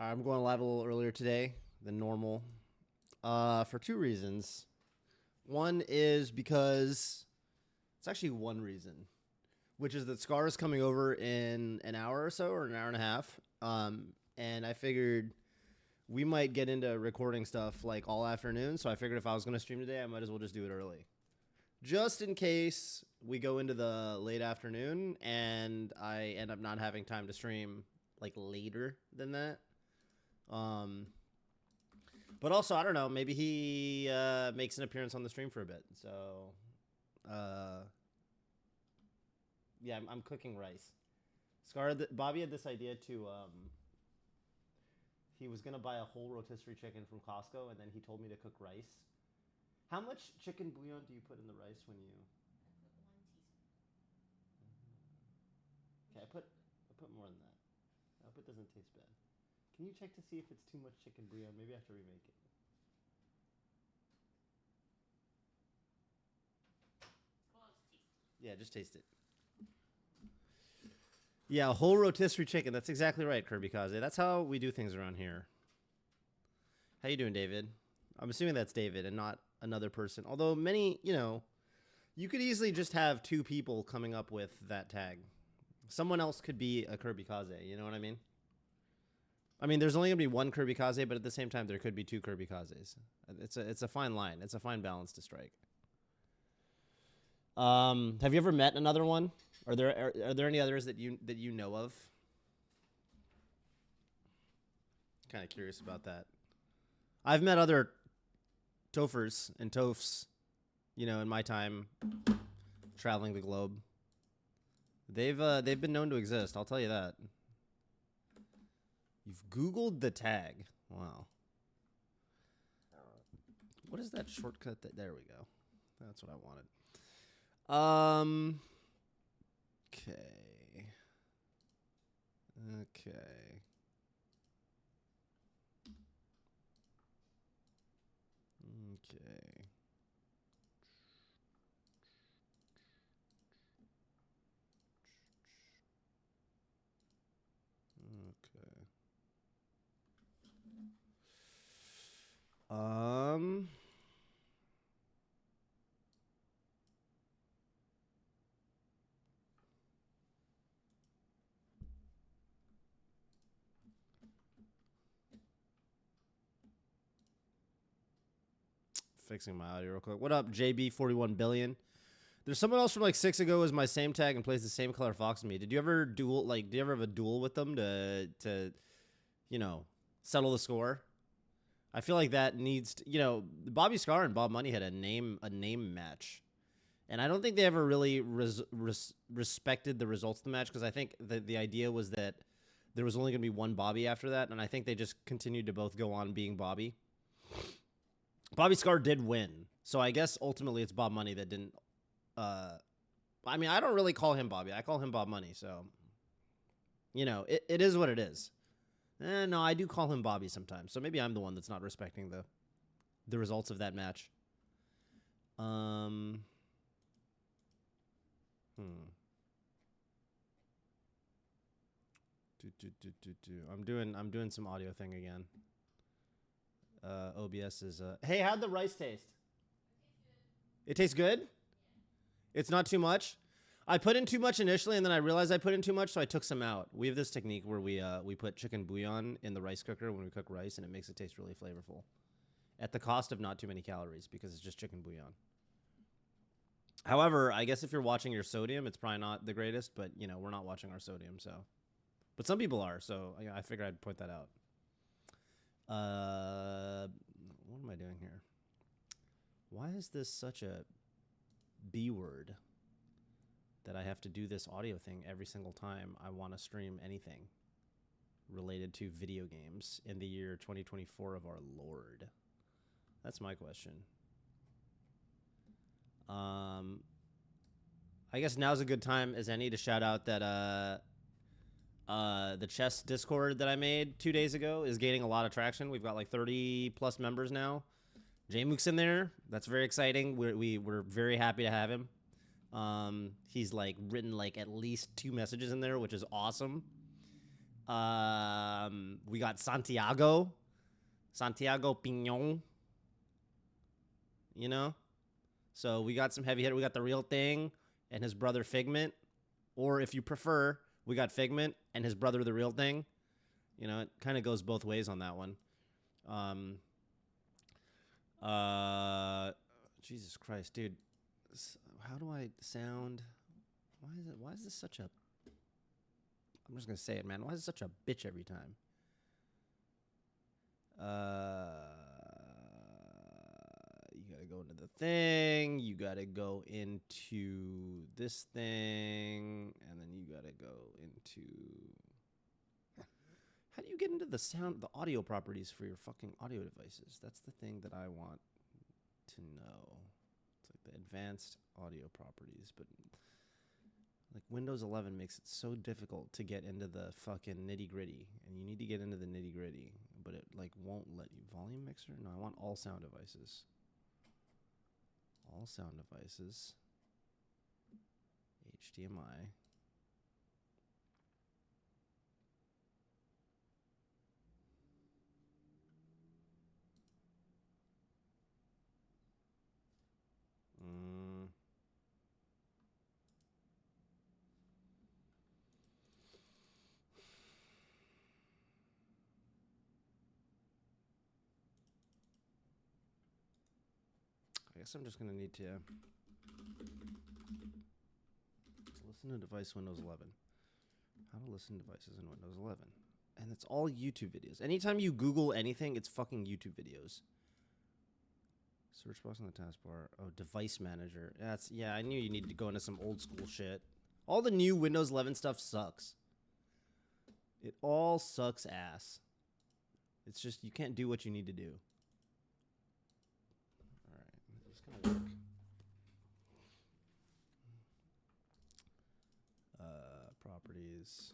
I'm going live a little earlier today than normal for two reasons. One is because it's actually one reason, which is that Scar is coming over in an hour or so, or an hour and a half. And I figured we might get into recording stuff like all afternoon. So I figured if I was going to stream today, I might as well just do it early. Just in case we go into the late afternoon and I end up not having time to stream like later than that. But also, I don't know, maybe he makes an appearance on the stream for a bit. So, yeah, I'm cooking rice. Bobby had this idea to, he was going to buy a whole rotisserie chicken from Costco, and then he told me to cook rice. How much chicken bouillon do you put in the rice when you... I put 1 teaspoon. Okay, I put more than that. I hope it doesn't taste bad. Can you check to see if it's too much chicken bouillon? Maybe I have to remake it. Well, just taste it. Yeah, just taste it. Yeah, a whole rotisserie chicken. That's exactly right, Kirby Kaze. That's how we do things around here. How you doing, David? I'm assuming that's David and not another person. Although many, you know, you could easily just have two people coming up with that tag. Someone else could be a Kirby Kaze. You know what I mean? I mean, there's only going to be one Kirby Kaze, but at the same time, there could be two Kirby Kazes. It's a fine line. It's a fine balance to strike. Have you ever met another one? Are there any others that you know of? Kind of curious about that. I've met other Tophers and Tophs, you know, in my time traveling the globe. They've been known to exist. I'll tell you that. You've Googled the tag. Wow. What is that shortcut? There we go. That's what I wanted. Okay. Okay. Okay. Fixing my audio real quick. What up, JB41 billion? There's someone else from like 6 ago who has my same tag and plays the same color fox as me. Did you ever duel? Like, do you ever have a duel with them to you know, settle the score? I feel like that needs to, you know, Bobby Scar and Bob Money had a name match, and I don't think they ever really respected the results of the match, because I think the idea was that there was only going to be one Bobby after that, and I think they just continued to both go on being Bobby. Bobby Scar did win, so I guess ultimately it's Bob Money that didn't. I mean, I don't really call him Bobby. I call him Bob Money, so, you know, it is what it is. No, I do call him Bobby sometimes, so maybe I'm the one that's not respecting the results of that match. I'm doing some audio thing again. OBS is hey, how'd the rice taste? It tastes good? Yeah. It's not too much? I put in too much initially, and then I realized I put in too much, so I took some out. We have this technique where we put chicken bouillon in the rice cooker when we cook rice, and it makes it taste really flavorful, at the cost of not too many calories, because it's just chicken bouillon. However, I guess if you're watching your sodium, it's probably not the greatest, but, you know, we're not watching our sodium, so. But some people are, so I figured I'd point that out. What am I doing here? Why is this such a B word that I have to do this audio thing every single time I want to stream anything related to video games in the year 2024 of our Lord? That's my question. I guess now's a good time as any to shout out that the chess Discord that I made 2 days ago is gaining a lot of traction. We've got like 30 plus members now. J-Mook's in there. That's very exciting. We're very happy to have him. He's like written like at least 2 messages in there, which is awesome. We got Santiago Pignon. You know? So we got some heavy hitter. We got the Real Thing and his brother Figment. Or if you prefer, we got Figment and his brother The Real Thing. You know, it kind of goes both ways on that one. Jesus Christ, dude. How do I sound? Why is this such a... I'm just going to say it, man. Why is it such a bitch every time? You got to go into the thing. You got to go into this thing. And then you got to go into... How do you get into the audio properties for your fucking audio devices? That's the thing that I want to know. It's like the advanced audio properties, but like Windows 11 makes it so difficult to get into the fucking nitty gritty, and you need to get into the nitty gritty, but it like won't let you. Volume mixer? No, I want all sound devices. All sound devices. HDMI. I guess I'm just going to need to listen to device Windows 11. How to listen to devices in Windows 11. And it's all YouTube videos. Anytime you Google anything, it's fucking YouTube videos. Search box on the taskbar. Oh, device manager. Yeah, I knew you needed to go into some old school shit. All the new Windows 11 stuff sucks. It all sucks ass. It's just, you can't do what you need to do. Work. Properties.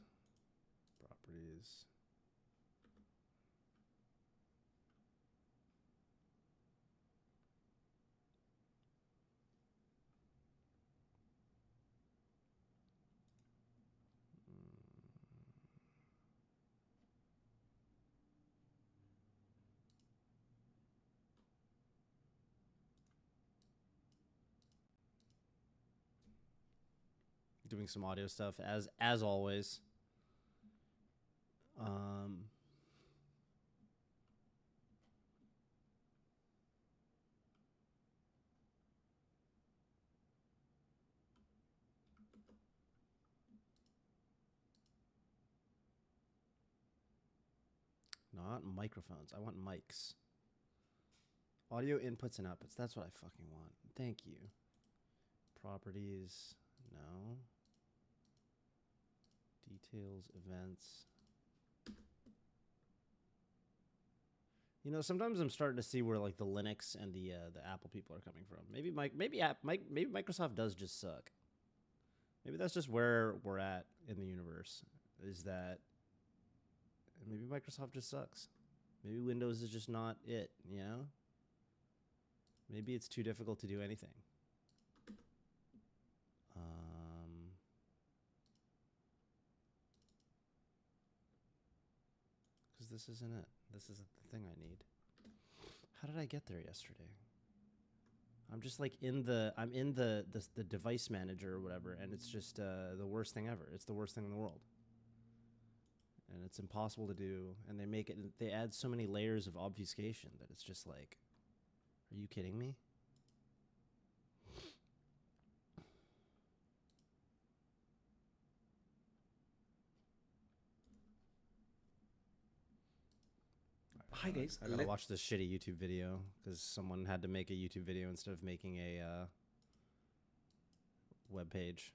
Doing some audio stuff as always. Not microphones. I want mics. Audio inputs and outputs. That's what I fucking want. Thank you. Properties. No. Details, events. You know, sometimes I'm starting to see where like the Linux and the Apple people are coming from. Maybe Microsoft does just suck. Maybe that's just where we're at in the universe. Is that maybe Microsoft just sucks. Maybe Windows is just not it, you know? Maybe it's too difficult to do anything. Because this isn't it. This isn't the thing I need. How did I get there yesterday? I'm just like I'm in the device manager or whatever, and it's just the worst thing ever. It's the worst thing in the world. And it's impossible to do, and they add so many layers of obfuscation that it's just like, are you kidding me? Hi guys, I gotta watch this shitty YouTube video because someone had to make a YouTube video instead of making a web page.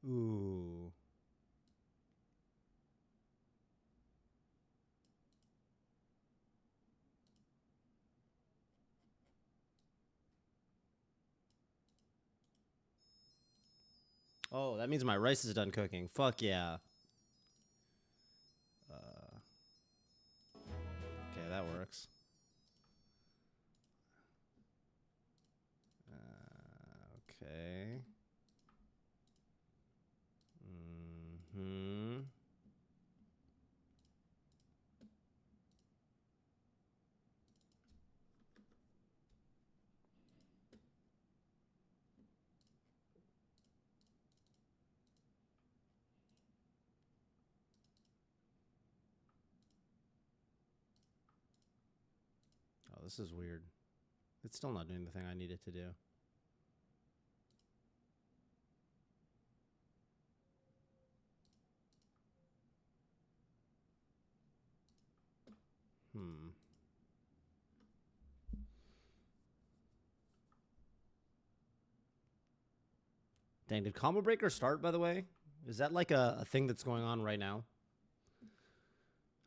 Ooh. Oh, that means my rice is done cooking. Fuck yeah. Okay, that works. Okay. Mm-hmm. Oh, this is weird. It's still not doing the thing I need it to do. Dang, did Combo Breaker start, by the way? Is that like a thing that's going on right now?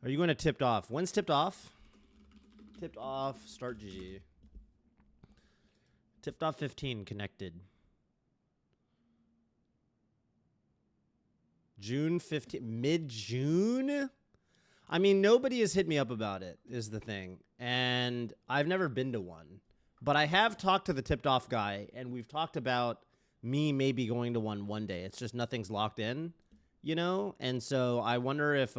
Are you going to Tipped Off? When's Tipped Off? Tipped Off, start GG. Tipped Off 15, connected. June 15, mid-June? I mean, nobody has hit me up about it, is the thing. And I've never been to one. But I have talked to the Tipped Off guy, and we've talked about me maybe going to one day. It's just nothing's locked in, you know? And so I wonder if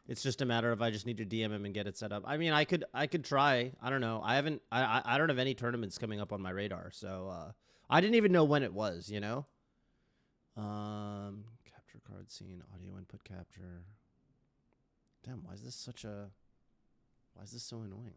it's just a matter of I just need to DM him and get it set up. I mean, I could try. I don't know. I don't have any tournaments coming up on my radar, so I didn't even know when it was, you know? Capture card scene, audio input capture. Damn, why is this so annoying?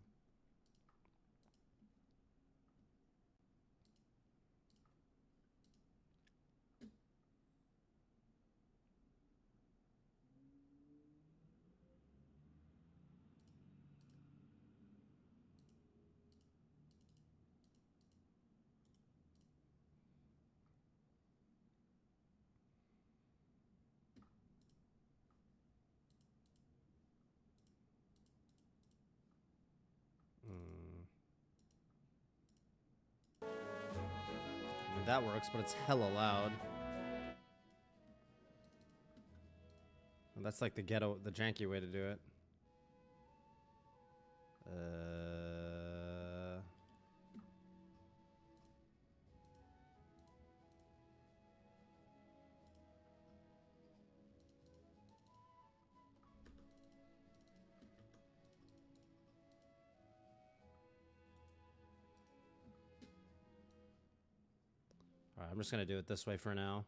I mean, that works, but it's hella loud. And that's like the janky way to do it. All right, I'm just gonna do it this way for now.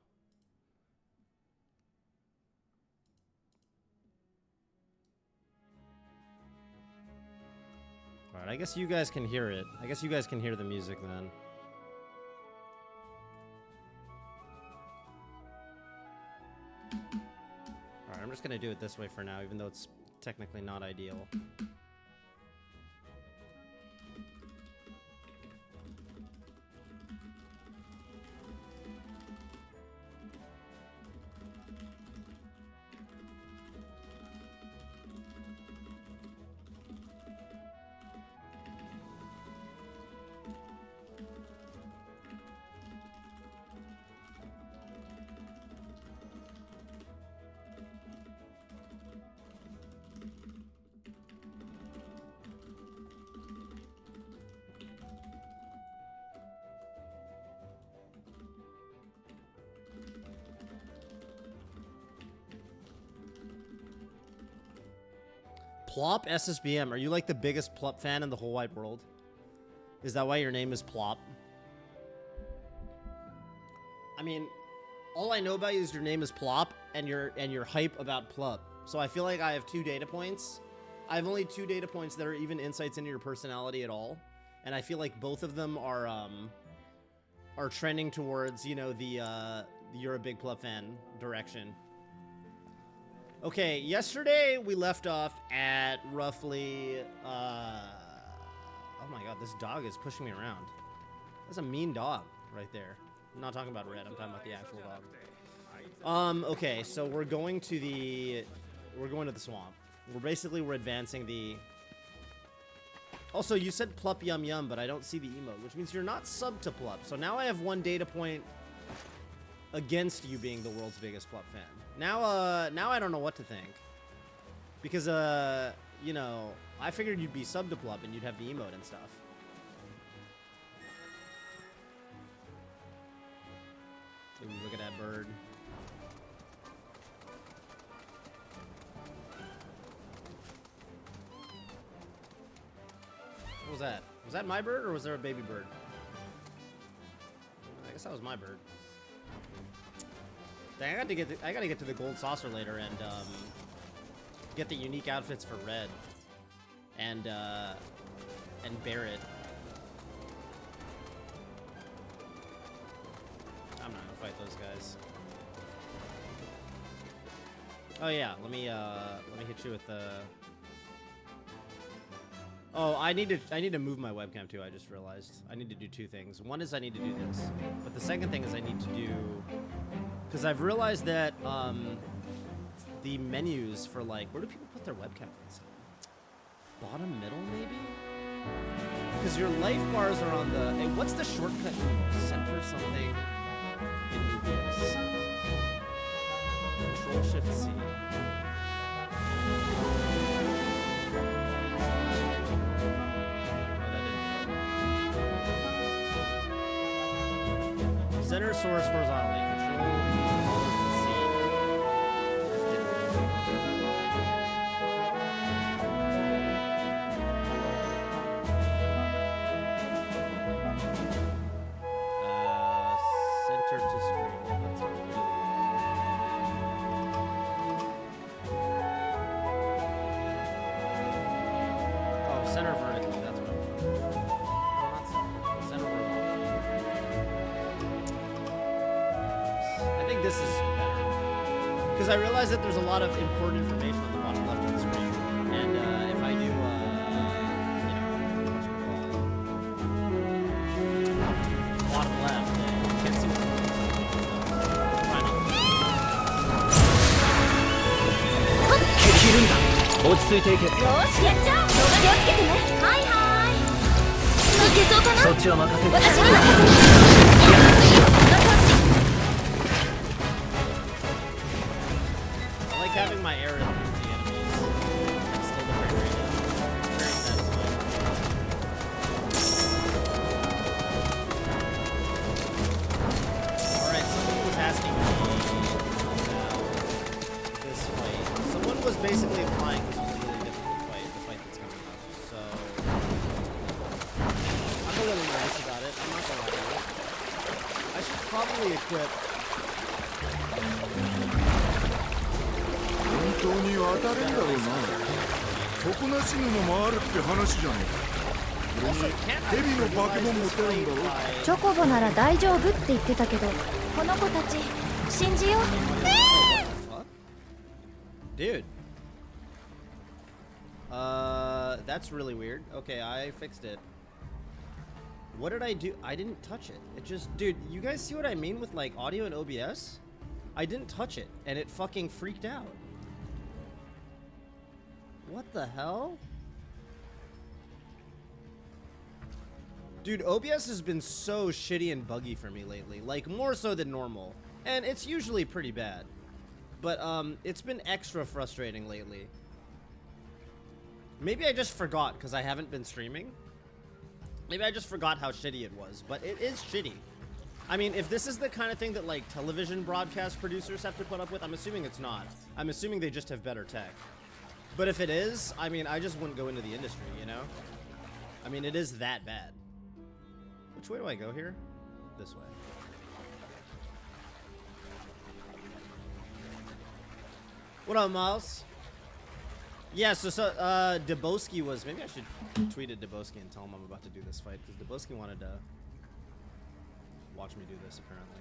All right, I guess you guys can hear it. I guess you guys can hear the music then. All right, I'm just gonna do it this way for now, even though it's technically not ideal. Plop SSBM, are you like the biggest Plop fan in the whole wide world? Is that why your name is Plop? I mean, all I know about you is your name is Plop and you're hype about Plop. So I feel like I have 2 data points. I have only 2 data points that are even insights into your personality at all. And I feel like both of them are trending towards, you know, the you're a big Plop fan direction. Okay, yesterday we left off at roughly, oh my god, this dog is pushing me around. That's a mean dog right there. I'm not talking about Red, I'm talking about the actual dog. Okay, so we're going to the swamp. We're advancing the... Also, you said Plup Yum Yum, but I don't see the emote, which means you're not sub to Plup. So now I have 1 data point against you being the world's biggest Plup fan. Now I don't know what to think. Because, you know, I figured you'd be sub to Plup and you'd have the emote and stuff. that bird. What was that? Was that my bird or was there a baby bird? I guess that was my bird. Dang, I gotta get to the gold saucer later and get the unique outfits for Red and Barrett. I'm not gonna fight those guys. Oh yeah, let me hit you with the. Oh, I need to move my webcam too. I just realized I need to do two things. One is I need to do this, but the second thing is I need to do, because I've realized that the menus for like, where do people put their webcam things? Bottom middle maybe? Because your life bars are on the. Hey, what's the shortcut? Center something. In this. Control Shift C. Center source horizontally. Control C. Center to screen. That's what we do. Oh, center vertically. That's what I'm doing. No, not center. Center horizontally. I think this is better. Because I realize that there's a lot of important information on the bottom left of the screen. And if I do, you know, bottom left, you can't see what's going on. So, 落ち着いていけ。よーしやっちゃおう。気をつけてね。はいはーい。いけそうかな。そっちは任せる。私に任せる。I like having my air in the enemies. And slow the frame rate down. Very satisfying. Alright, someone was asking me about this fight. Someone was basically implying this was a really difficult fight, the fight that's coming up. So I'm a little nervous about it. I'm not gonna lie to you. I should probably equip. 本当に渡れんだろうな。底なし沼もあるって話じゃねえか。 Also, can't I 蛇の化け物も出るんだろう。 チョコボなら大丈夫って言ってたけど、この子たち信じよう。 Dude. That's really weird. Okay, I fixed it. What did I do? I didn't touch it. It just, dude, you guys see what I mean with like audio and OBS? I didn't touch it and it fucking freaked out. What the hell? Dude, OBS has been so shitty and buggy for me lately. Like, more so than normal. And it's usually pretty bad. But, it's been extra frustrating lately. Maybe I just forgot because I haven't been streaming. Maybe I just forgot how shitty it was. But it is shitty. I mean, if this is the kind of thing that, like, television broadcast producers have to put up with, I'm assuming it's not. I'm assuming they just have better tech. But if it is, I mean, I just wouldn't go into the industry, you know? I mean, it is that bad. Which way do I go here? This way. What up, Miles? Yeah, so Deboski was... Maybe I should tweet at Deboski and tell him I'm about to do this fight, because Deboski wanted to watch me do this, apparently.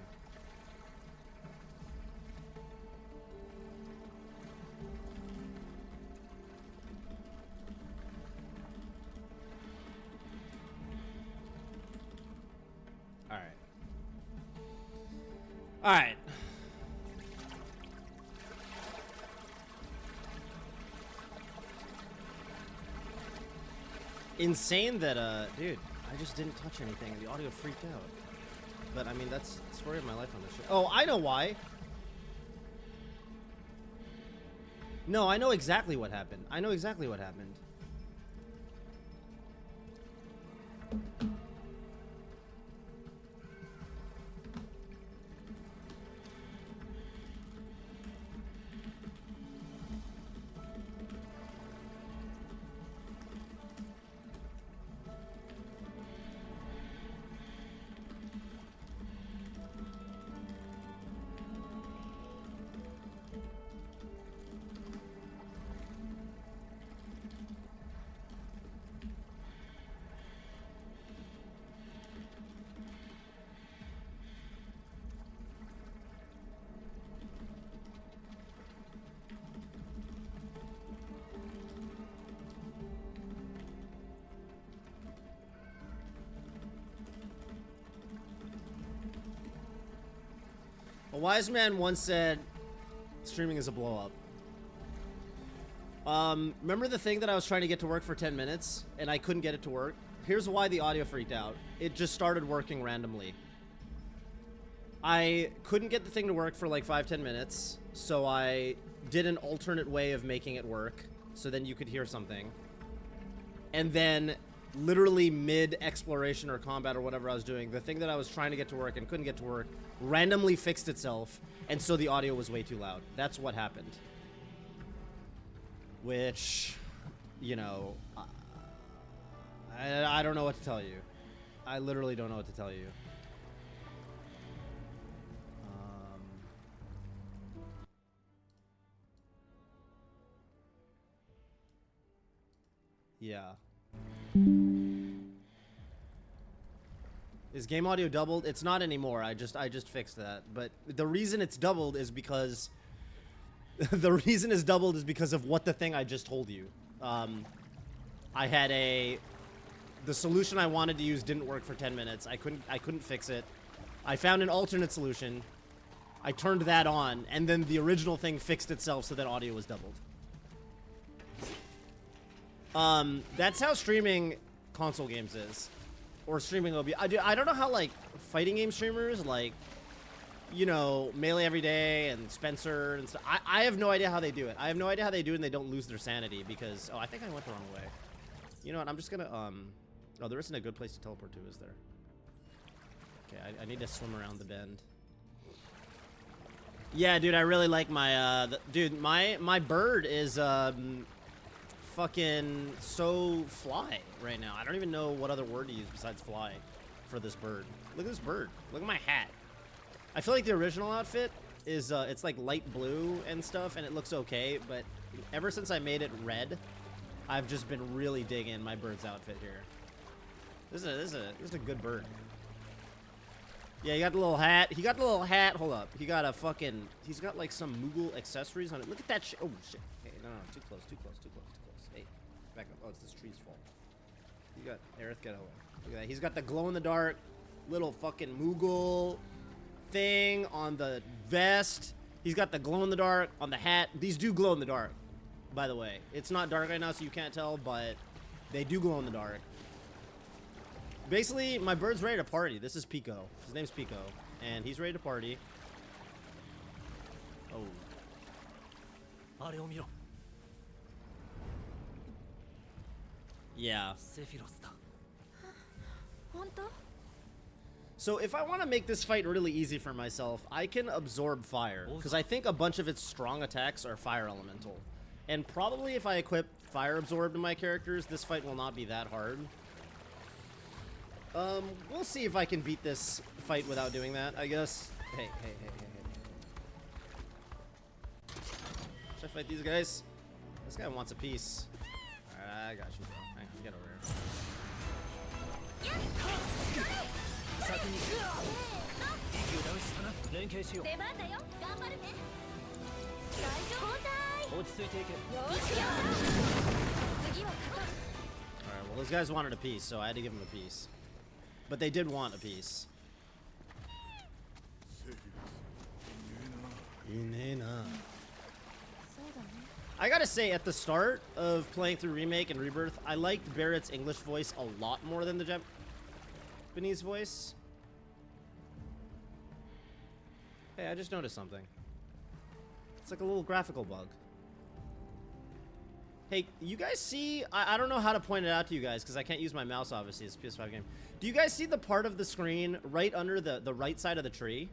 Alright. Insane that, dude, I just didn't touch anything. The audio freaked out. But, I mean, that's the story of my life on this shit. Oh, I know why. No, I know exactly what happened. I know exactly what happened. A wise man once said, streaming is a blow up. Remember the thing that I was trying to get to work for 10 minutes and I couldn't get it to work? Here's why the audio freaked out. It just started working randomly. I couldn't get the thing to work for like 5-10 minutes, so I did an alternate way of making it work so then you could hear something. And then literally mid exploration or combat or whatever I was doing, the thing that I was trying to get to work and couldn't get to work randomly fixed itself, and so the audio was way too loud. That's what happened. Which, you know, I don't know what to tell you. I literally don't know what to tell you. Yeah. Is game audio doubled? It's not anymore. I just fixed that. But the reason it's doubled is because the reason it's doubled is because of what the thing I just told you. I had the solution I wanted to use didn't work for 10 minutes. I couldn't fix it. I found an alternate solution. I turned that on, and then the original thing fixed itself so that audio was doubled. That's how streaming console games is. Or streaming OB. I don't know how, like, fighting game streamers, like, you know, Melee Every Day and Spencer and stuff. I have no idea how they do it. I have no idea how they do it and they don't lose their sanity because... Oh, I think I went the wrong way. You know what? I'm just gonna, Oh, there isn't a good place to teleport to, is there? Okay, I need to swim around the bend. Yeah, dude, I really like my, dude, my bird is, fucking so fly right now. I don't even know what other word to use besides fly for this bird. Look at this bird. Look at my hat. I feel like the original outfit is, it's like light blue and stuff, and it looks okay, but ever since I made it red, I've just been really digging my bird's outfit here. This is a good bird. Yeah, he got the little hat. He got the little hat. Hold up. He got a fucking... He's got, like, some Moogle accessories on it. Look at that shit. Oh, shit. Hey, no. Too close. Hey, back up. Oh, it's this tree's fault. You got... Aerith, get away. Look at that. He's got the glow-in-the-dark little fucking Moogle thing on the vest. He's got the glow-in-the-dark on the hat. These do glow in the dark, by the way. It's not dark right now, so you can't tell, but they do glow in the dark. Basically, my bird's ready to party. This is Pico. His name's Pico. And he's ready to party. Oh. Yeah. So if I want to make this fight really easy for myself, I can absorb fire. Because I think a bunch of its strong attacks are fire elemental. And probably if I equip fire absorb to my characters, this fight will not be that hard. We'll see if I can beat this fight without doing that, I guess. Hey. Should I fight these guys? This guy wants a piece. Alright, I got you, bro. Hang on, get over here. Alright, well, those guys wanted a piece, so I had to give them a piece. But they did want a piece. I gotta say, at the start of playing through Remake and Rebirth, I liked Barrett's English voice a lot more than the Japanese voice. Hey, I just noticed something. It's like a little graphical bug. Hey, you guys see... I don't know how to point it out to you guys, because I can't use my mouse, obviously. It's a PS5 game. Do you guys see the part of the screen right under the right side of the tree?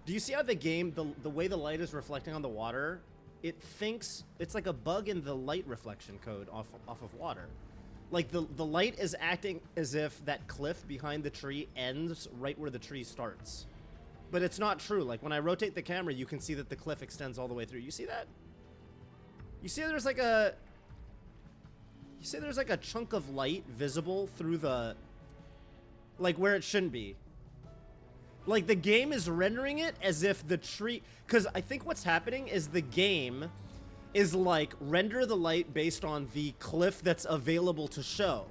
Do you see how the game, the way the light is reflecting on the water, it thinks... It's like a bug in the light reflection code off of water. Like, the light is acting as if that cliff behind the tree ends right where the tree starts. But it's not true. Like, when I rotate the camera, you can see that the cliff extends all the way through. You see that? You see there's like a... You see there's like a chunk of light visible through the... Like, where it shouldn't be. Like, the game is rendering it as if the tree... Because I think what's happening is the game is like, render the light based on the cliff that's available to show.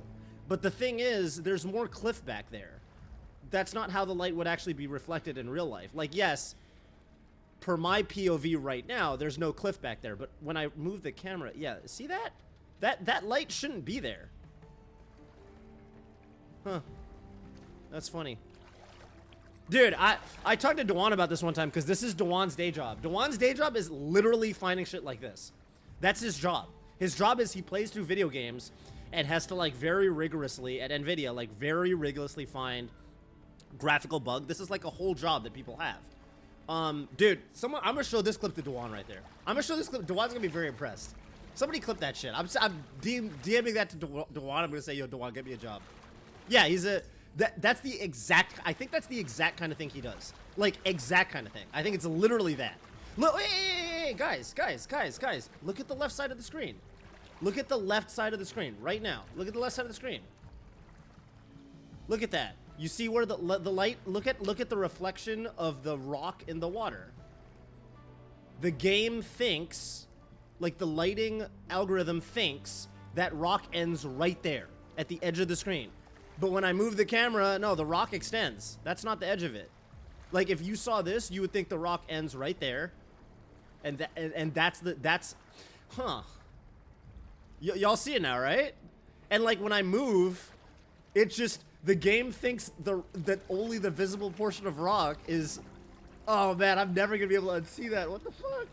But the thing is, there's more cliff back there. That's not how the light would actually be reflected in real life. Like, yes, per my POV right now, there's no cliff back there. But when I move the camera, yeah, see that? That light shouldn't be there. Huh. That's funny. Dude, I talked to Dewan about this one time because this is Dewan's day job. Dewan's day job is literally finding shit like this. That's his job. His job is he plays through video games and has to, like, very rigorously, at NVIDIA, like, very rigorously find graphical bug. This is, like, a whole job that people have. Dude, I'm gonna show this clip to Dewan right there. I'm gonna show this clip. Dewan's gonna be very impressed. Somebody clip that shit. I'm DMing that to Dewan. I'm gonna say, yo, Dewan, get me a job. Yeah, he's a... That's the exact... I think that's the exact kind of thing he does. Like, exact kind of thing. I think it's literally that. Look, hey, guys. Look at the left side of the screen. Look at the left side of the screen right now. Look at the left side of the screen. Look at that. You see where the light... Look at the reflection of the rock in the water. The game thinks... Like, the lighting algorithm thinks that rock ends right there at the edge of the screen. But when I move the camera, no, the rock extends. That's not the edge of it. Like, if you saw this, you would think the rock ends right there. And that's, huh. Y'all see it now, right? And, like, when I move, it just, the game thinks that only the visible portion of rock is, oh, man, I'm never going to be able to unsee that. What the fuck?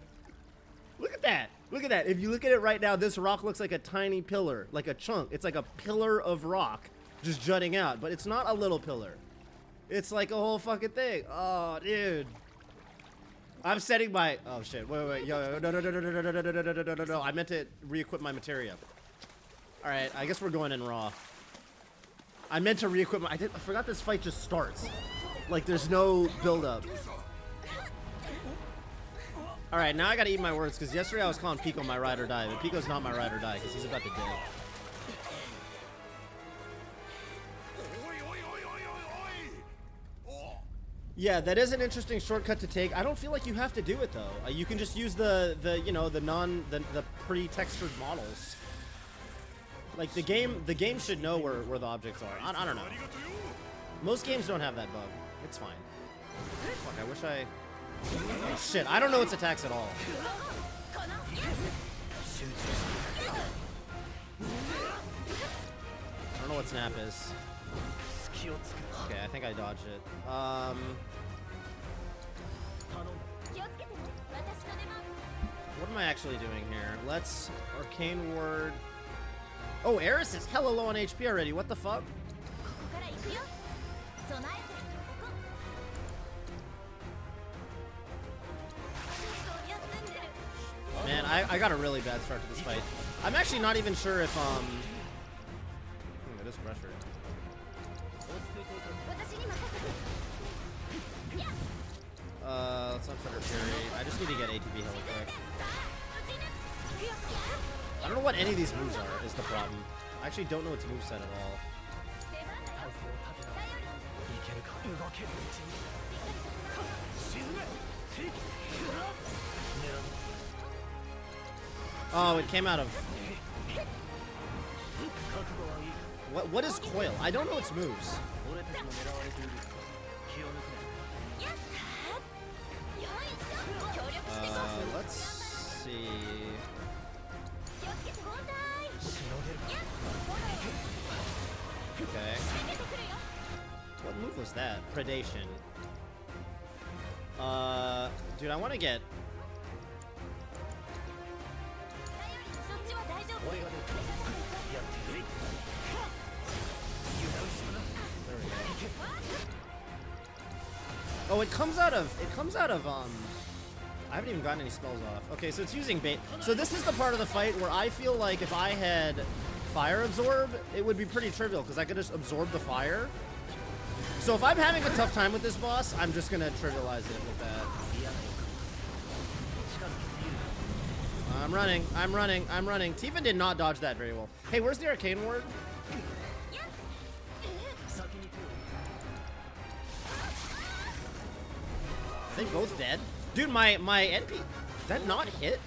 Look at that. Look at that. If you look at it right now, this rock looks like a tiny pillar, like a chunk. It's like a pillar of rock. Just jutting out, but it's not a little pillar. It's like a whole fucking thing. Oh, dude. I'm setting my... Oh, shit. Wait. Yo, no. I meant to re-equip my materia. All right, I guess we're going in raw. I meant to re-equip my... I forgot this fight just starts. Like, there's no build-up. All right, now I gotta eat my words, because yesterday I was calling Pico my ride or die, but Pico's not my ride or die, because he's about to die. Yeah, that is an interesting shortcut to take. I don't feel like you have to do it though. You can just use the pre-textured models. Like the game should know where the objects are. I don't know. Most games don't have that bug. It's fine. Fuck, I wish I... Oh, shit, I don't know its attacks at all. I don't know what snap is. Okay, I think I dodged it. What am I actually doing here? Let's Arcane Ward. Oh, Eris is hella low on HP already. What the fuck? Man, I got a really bad start to this fight. I'm actually not even sure if it is pressure. Let's not try to parry. I just need to get ATB hella quick. I don't know what any of these moves are, is the problem. I actually don't know its moveset at all. Oh, it came out of... What is Coil? I don't know its moves. Let's see. Okay. What move was that? Predation. Dude, I want to get... Oh, it comes out of, I haven't even gotten any spells off. Okay, so it's using bait. So this is the part of the fight where I feel like if I had fire absorb, it would be pretty trivial because I could just absorb the fire. So if I'm having a tough time with this boss, I'm just gonna trivialize it with that. I'm running. Tifa did not dodge that very well. Hey, where's the Arcane Ward? Are they both dead? Dude, my NP... Did that not hit?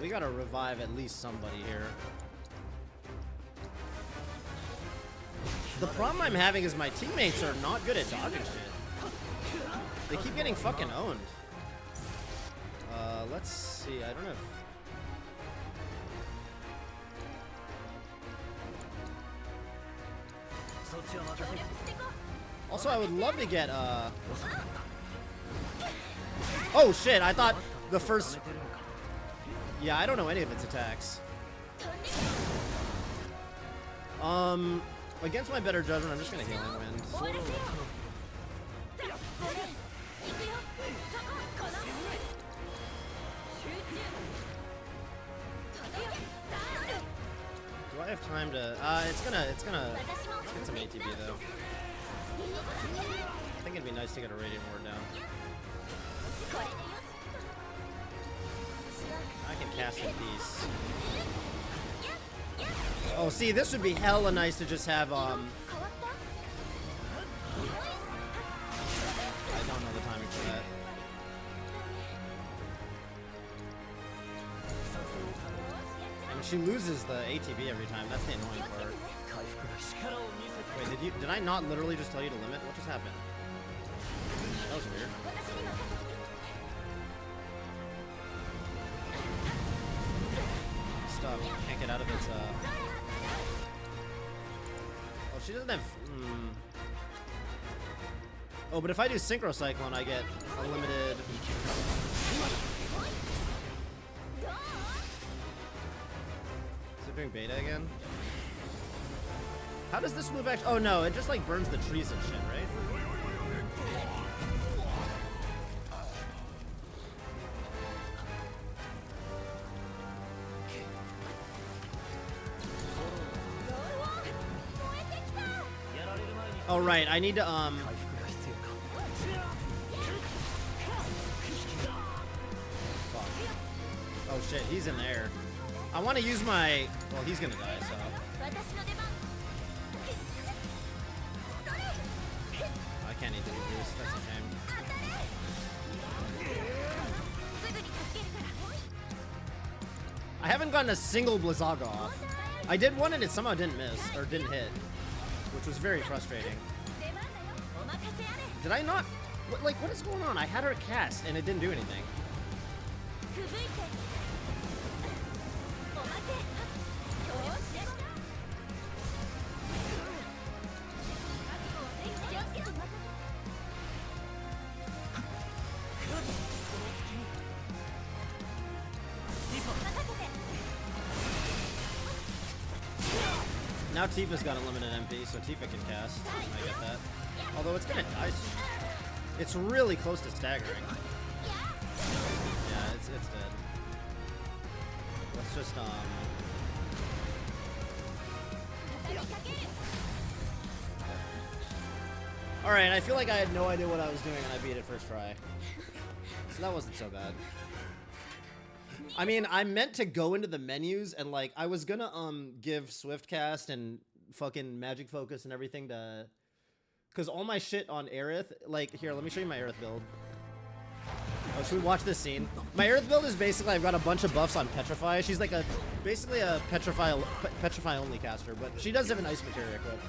We gotta revive at least somebody here. The problem I'm having is my teammates are not good at dodging shit. They keep getting fucking owned. Let's see. I don't know if... Also, I would love to get, Oh, shit, I thought the first... Yeah, I don't know any of its attacks. Against my better judgment, I'm just gonna heal and win. Do I have time to... Let's get some ATB, though. I think it'd be nice to get a Radiant Ward down. I can cast in peace. Oh, see, this would be hella nice to just have, I don't know the timing for that. I mean, she loses the ATB every time. That's the annoying part. Wait, did I not literally just tell you to limit? What just happened? That was weird. Stuff. Can't get out of its, Oh, she doesn't have... Oh, but if I do Synchro Cyclone, I get a limited... Is it doing beta again? How does this move actually... Oh, no, it just, like, burns the trees and shit, right? Oh, right, I need to, Fuck. Oh, shit, he's in there. I want to use my... Well, he's gonna die, so... I can't eat the boost, that's a shame. I haven't gotten a single Blizzaga off. I did one and it somehow didn't miss, or didn't hit. Which was very frustrating. Did I not... what is going on? I had her cast and it didn't do anything. Now Tifa's got unlimited MP, so Tifa can cast. I get that. Although it's gonna die soon. It's really close to staggering. Yeah, it's dead. Let's just Alright, I feel like I had no idea what I was doing and I beat it first try. So that wasn't so bad. I mean, I meant to go into the menus and, like, I was gonna, give Swiftcast and fucking Magic Focus and everything to... Because all my shit on Aerith, like, here, let me show you my Aerith build. Oh, should we watch this scene? My Aerith build is basically, I've got a bunch of buffs on Petrify. She's like basically a Petrify only caster, but she does have an Ice Materia equipped.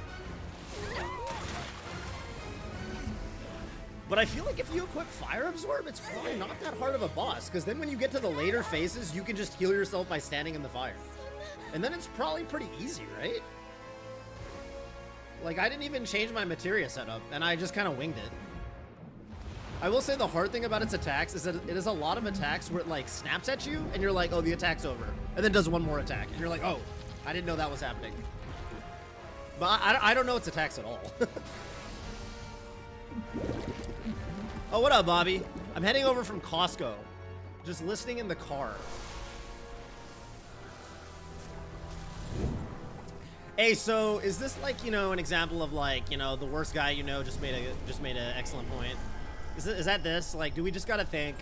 But I feel like if you equip Fire Absorb, it's probably not that hard of a boss, because then when you get to the later phases, you can just heal yourself by standing in the fire. And then it's probably pretty easy, right? Like, I didn't even change my materia setup, and I just kind of winged it. I will say the hard thing about its attacks is that it is a lot of attacks where it, like, snaps at you, and you're like, oh, the attack's over. And then does one more attack, and you're like, oh, I didn't know that was happening. But I don't know its attacks at all. Oh, what up, Bobby? I'm heading over from Costco. Just listening in the car. Hey, so is this like, you know, an example of like, you know, the worst guy you know just made an excellent point? Is that this? Like, do we just gotta think?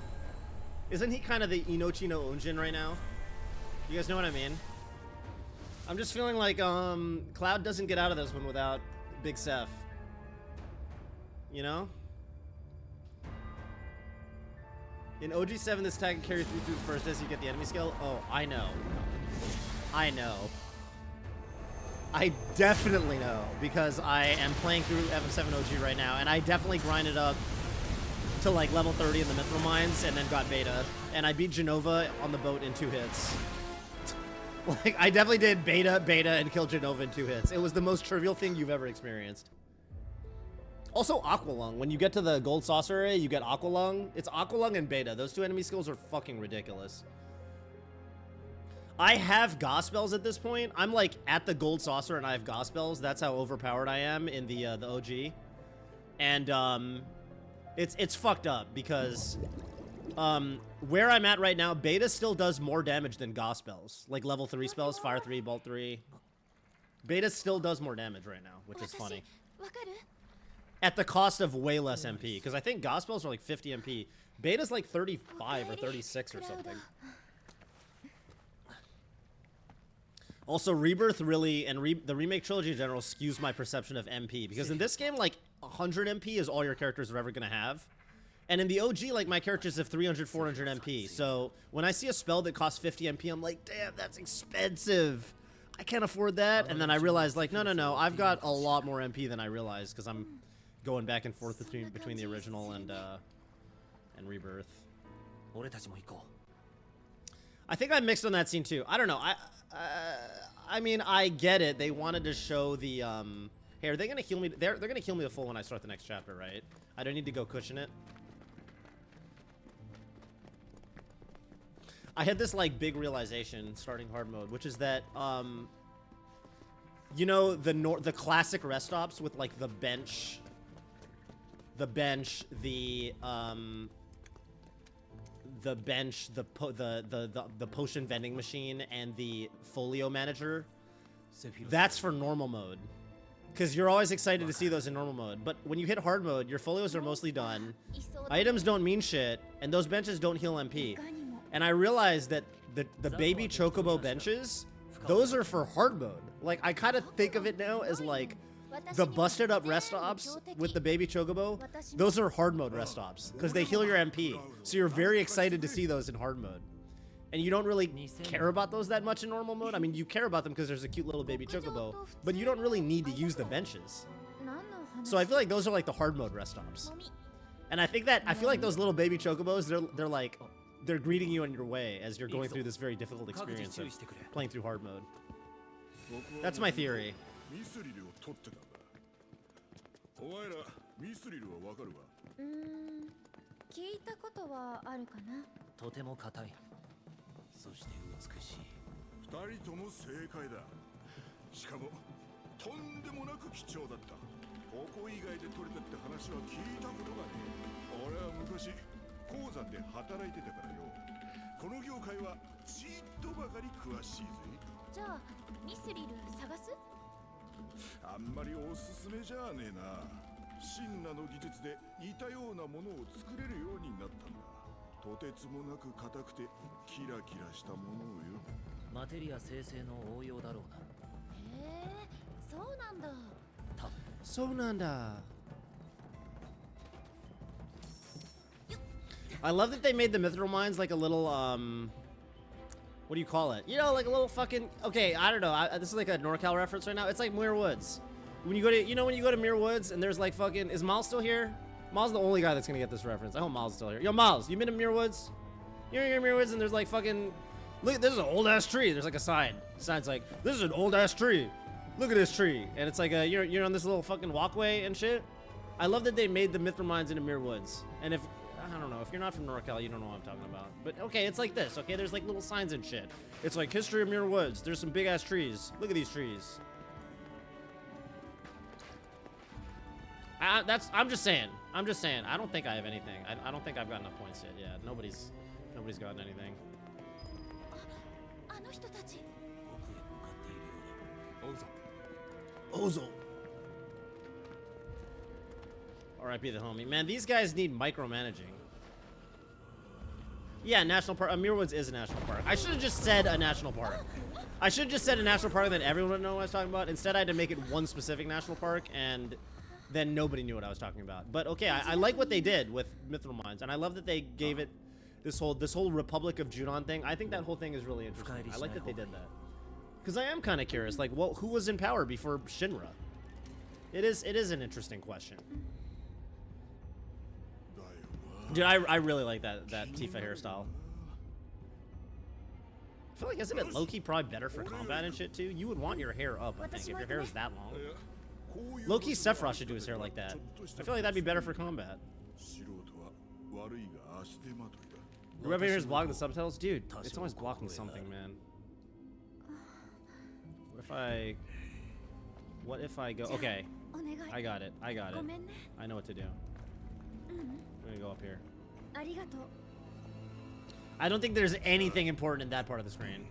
Isn't he kind of the Inochi no Onjin right now? You guys know what I mean? I'm just feeling like Cloud doesn't get out of this one without Big Seth. You know? In OG7, this tag can carry through first as you get the enemy skill. Oh, I know. I know. I definitely know because I am playing through FF7 OG right now, and I definitely grinded up to like level 30 in the Mithril Mines and then got beta, and I beat Genova on the boat in 2 hits. Like, I definitely did beta, and killed Genova in 2 hits. It was the most trivial thing you've ever experienced. Also, Aqualung. When you get to the Gold Saucer area, you get Aqualung. It's Aqualung and beta. Those 2 enemy skills are fucking ridiculous. I have Gospels at this point. I'm like at the Gold Saucer and I have Gospels. That's how overpowered I am in the OG. And it's fucked up because where I'm at right now, beta still does more damage than Gospels. Like level 3 spells, Fire 3, Bolt 3. Beta still does more damage right now, which is funny. At the cost of way less MP, because I think Gospels are like 50 MP. Beta's like 35 or 36 or something. Also, Rebirth really, and the Remake Trilogy in general, skews my perception of MP. Because in this game, like, 100 MP is all your characters are ever going to have. And in the OG, like, my characters have 300, 400 MP. So when I see a spell that costs 50 MP, I'm like, damn, that's expensive. I can't afford that. And then I realized, like, no, I've got a lot more MP than I realized. Because I'm going back and forth between the original and Rebirth. I think I mixed on that scene too. I don't know. I mean, I get it. They wanted to show the hey, are they gonna heal me? They're gonna heal me the full when I start the next chapter, right? I don't need to go cushion it. I had this like big realization starting hard mode, which is that you know the classic rest stops with like the bench, the potion vending machine and the folio manager. That's for normal mode, because you're always excited to see those in normal mode. But when you hit hard mode, your folios are mostly done, items don't mean shit, and those benches don't heal MP. And I realized that the baby chocobo benches, those are for hard mode. Like, I kind of think of it now as like the busted up rest stops with the baby chocobo. Those are hard mode rest stops because they heal your MP. So you're very excited to see those in hard mode. And you don't really care about those that much in normal mode. I mean, you care about them because there's a cute little baby chocobo, but you don't really need to use the benches. So I feel like those are like the hard mode rest stops. And I feel like those little baby chocobos, they're greeting you on your way as you're going through this very difficult experience of playing through hard mode. That's my theory. 聞いたことはあるかな。とても硬い。そして美しい。二人とも正解だ。しかもとんでもなく貴重だった。ここ以外で取れたって話は聞いたことがねえ。俺は昔鉱山で働いてたからよ。この業界はちっとばかり詳しいぜ。じゃあミスリル探す？あんまりおすすめじゃねえな。真羅の技術で似たようなものを作れるようになったんだ。とてつもなく硬くてキラキラしたものをよ。マテリア生成の応用だろうな。へえ、そうなんだ。そうなんだ。I love that they made the Mithril Mines like a little, what do you call it? You know, like a little fucking, okay, I don't know. This is like a NorCal reference right now. It's like Muir Woods. When you go to, when you go to Muir Woods and there's like fucking, is Miles still here? Miles the only guy that's gonna get this reference. I hope Miles is still here. Yo, Miles, you been to Muir Woods? You're in Muir Woods and there's like fucking, look, this is an old ass tree. There's like a sign. The sign's like, this is an old ass tree. Look at this tree. And it's like, you're on this little fucking walkway and shit. I love that they made the Mithril Mines into Muir Woods. And if, I don't know, if you're not from NorCal, you don't know what I'm talking about. But okay, it's like this, okay? There's like little signs and shit. It's like history of Muir Woods. There's some big ass trees. Look at these trees. I'm just saying. I don't think I have anything. I don't think I've got enough points yet. Yeah, nobody's gotten anything. あの人たち。Ozo. R.I.P. the homie. Man, these guys need micromanaging. Yeah, national park. Muir Woods is a national park. I should have just said a national park. I should have just said a national park and then everyone would know what I was talking about. Instead, I had to make it one specific national park, and then nobody knew what I was talking about. But okay, I like what they did with Mithril Mines, and I love that they gave it this whole Republic of Junon thing. I think that whole thing is really interesting. I like that they did that. Because I am kind of curious, like, who was in power before Shinra? It is an interesting question. Dude, I really like that Tifa hairstyle. I feel like, isn't it low-key probably better for combat and shit too? You would want your hair up, I think, if your hair is that long. Low-key Sephiroth should do his hair like that. I feel like that'd be better for combat. Whoever here is blocking the subtitles? Dude, it's always blocking something, man. What if I go, okay. I got it. I know what to do. I'm gonna go up here. I don't think there's anything important in that part of the screen.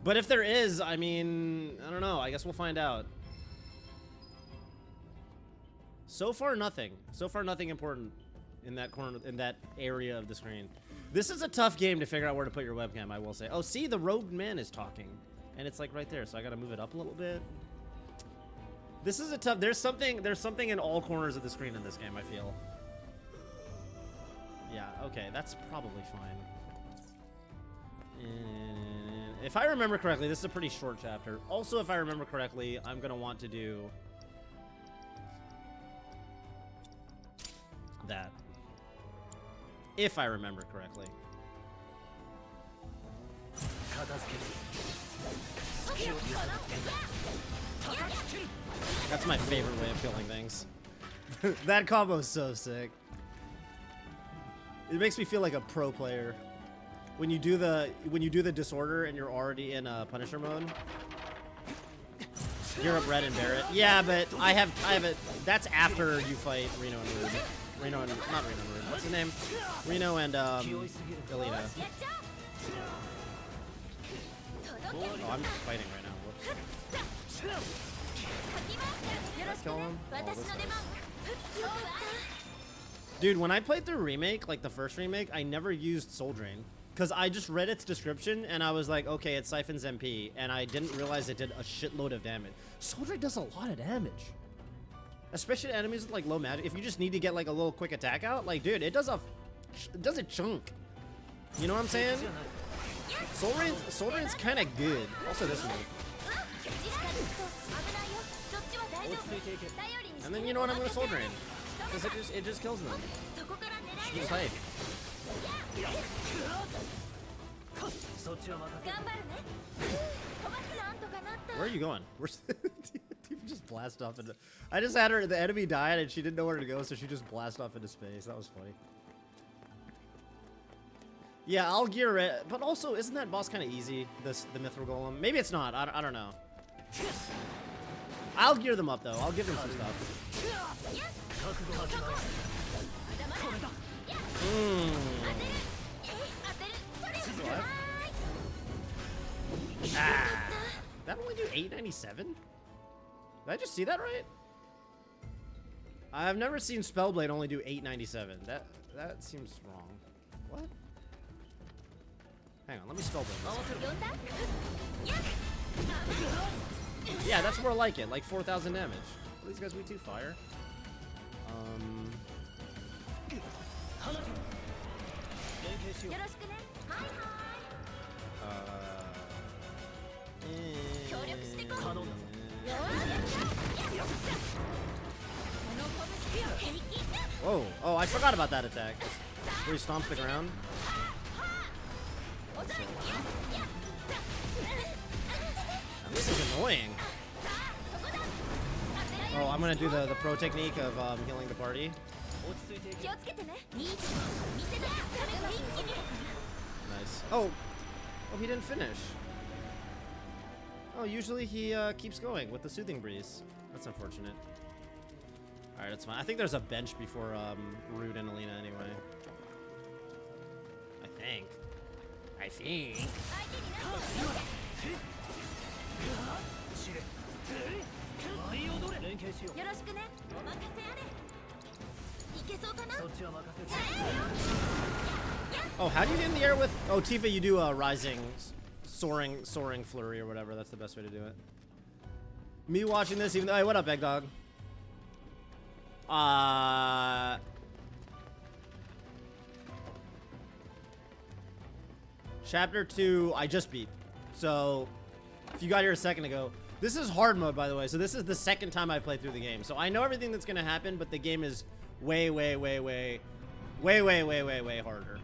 But if there is, I mean, I don't know. I guess we'll find out. So far, nothing. So far, nothing important in that corner, in that area of the screen. This is a tough game to figure out where to put your webcam, I will say. Oh, see, the robed man is talking. And it's like right there, so I gotta move it up a little bit. This is a tough, there's something in all corners of the screen in this game, I feel. Yeah, okay, that's probably fine. And if I remember correctly, this is a pretty short chapter. Also, if I remember correctly, I'm gonna want to do that. If I remember correctly. That's my favorite way of killing things. That combo is so sick. It makes me feel like a pro player. When you do the disorder and you're already in Punisher mode. You're up Red and Barrett. Yeah, but I have it. That's after you fight Reno and Rude. Not Reno and Rude. What's his name? Reno and Elena. Oh, I'm fighting right now. Whoops. Did I kill him? Oh, this guy. Dude, when I played through Remake, like the first Remake, I never used Soul Drain. Because I just read its description and I was like, okay, it siphons MP. And I didn't realize it did a shitload of damage. Soul Drain does a lot of damage. Especially to enemies with like low magic. If you just need to get like a little quick attack out, like dude, it does a chunk. You know what I'm saying? Soul Drain's kind of good. Also this move. And then you know what, I'm gonna Soul Drain. Because it just kills them. Just hype. Where are you going? Where's just blast off into... I just had her, the enemy died and she didn't know where to go, so she just blasted off into space. That was funny. Yeah, I'll gear it, but also, isn't that boss kind of easy, the Mithril Golem? Maybe it's not, I don't know. I'll gear them up though, I'll give them some stuff. Ah, that only do 897? Did I just see that right? I've never seen Spellblade only do 897. That seems wrong. What? Hang on, let me Spellblade this. Yeah, that's more like it, like 4,000 damage. These guys weak too, fire. Whoa! Oh, I forgot about that attack. Where he stomps the ground. This is annoying. Oh, I'm gonna do the pro technique of healing the party. Nice. Oh, he didn't finish. Oh, usually he keeps going with the soothing breeze. That's unfortunate. All right, that's fine. I think there's a bench before Rude and Alina anyway. I think. Oh, how do you get in the air with... Oh, Tifa, you do rising soaring flurry or whatever. That's the best way to do it. Me watching this, even though, hey, what up, Egg Dog? Chapter 2, I just beat. So, if you got here a second ago, this is hard mode, by the way. So this is the second time I've played through the game. So I know everything that's gonna happen, but the game is way harder.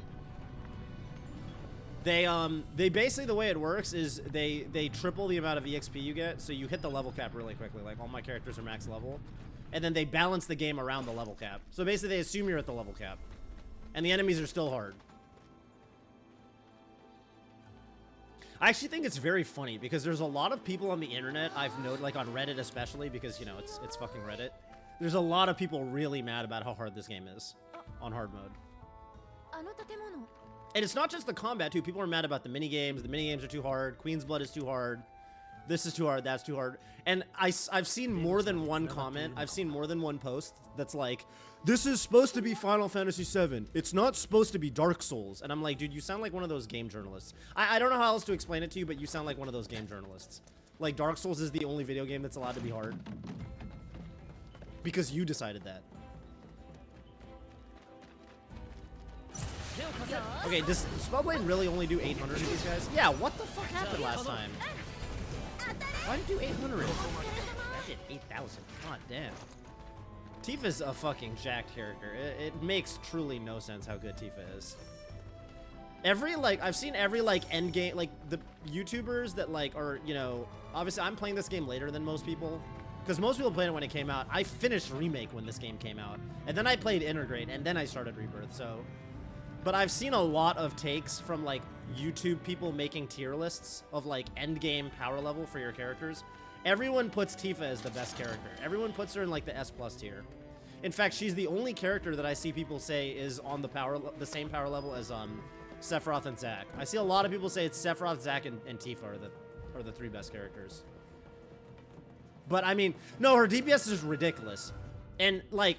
They basically, the way it works is they triple the amount of EXP you get, so you hit the level cap really quickly. Like all my characters are max level, and then they balance the game around the level cap. So basically, they assume you're at the level cap, and the enemies are still hard. I actually think it's very funny because there's a lot of people on the internet, I've noted, like on Reddit especially, because, you know, it's fucking Reddit. There's a lot of people really mad about how hard this game is on hard mode. And it's not just the combat, too. People are mad about the minigames. The minigames are too hard. Queen's Blood is too hard. This is too hard. That's too hard. And I've seen more than one comment. I've seen more than one post that's like, this is supposed to be Final Fantasy VII. It's not supposed to be Dark Souls. And I'm like, dude, you sound like one of those game journalists. I don't know how else to explain it to you, but you sound like one of those game journalists. Like, Dark Souls is the only video game that's allowed to be hard. Because you decided that. Okay, does Spellblade really only do 800 to these guys? Yeah, what the fuck happened last time? Why did you do 800? That did 8,000. God damn. Tifa's a fucking jacked character. It makes truly no sense how good Tifa is. I've seen every, like, end game, like, the YouTubers that, like, are, you know, obviously I'm playing this game later than most people. Because most people played it when it came out. I finished Remake when this game came out. And then I played Integrate, and then I started Rebirth, so. But I've seen a lot of takes from, like, YouTube people making tier lists of, like, end game power level for your characters. Everyone puts Tifa as the best character. Everyone puts her in, like, the S+ tier. In fact, she's the only character that I see people say is on the same power level as Sephiroth and Zack. I see a lot of people say it's Sephiroth, Zack, and Tifa are the three best characters. But I mean, no, her DPS is ridiculous. And like,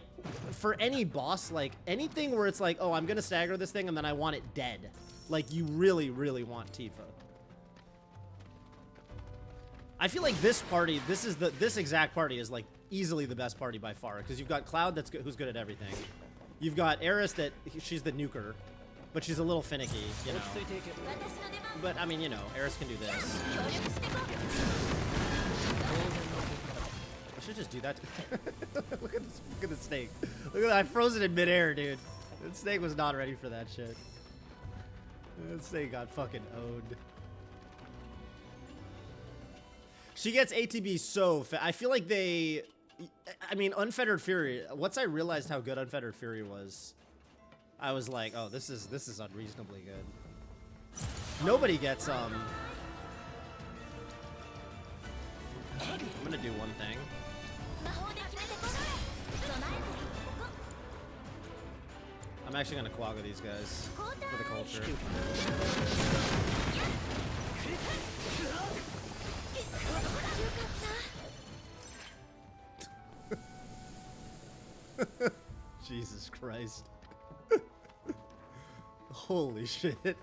for any boss, like anything where it's like, oh, I'm gonna stagger this thing and then I want it dead. Like, you really, really want Tifa. I feel like this party, this exact party is like easily the best party by far, because you've got Cloud who's good at everything. You've got Eris she's the nuker, but she's a little finicky, you know. But I mean, you know, Eris can do this. I should just do that. Look at the snake. Look at that. I froze it in midair, dude. That snake was not ready for that shit. That snake got fucking owned. She gets ATB so fast. I feel like I mean, Unfettered Fury. Once I realized how good Unfettered Fury was, I was like, oh, this is unreasonably good. Nobody gets I'm gonna do one thing. I'm actually gonna quagga these guys for the culture. Jesus Christ. Holy shit.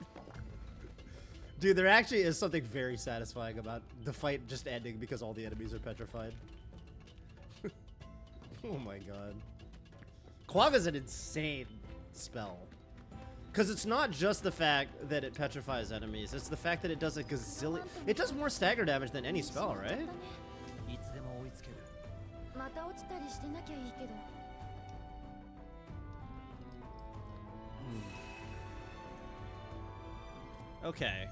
Dude, there actually is something very satisfying about the fight just ending because all the enemies are petrified. Oh my god. Quagga's an insane spell. Because it's not just the fact that it petrifies enemies, it's the fact that it does a gazillion... It does more stagger damage than any spell, right? Okay.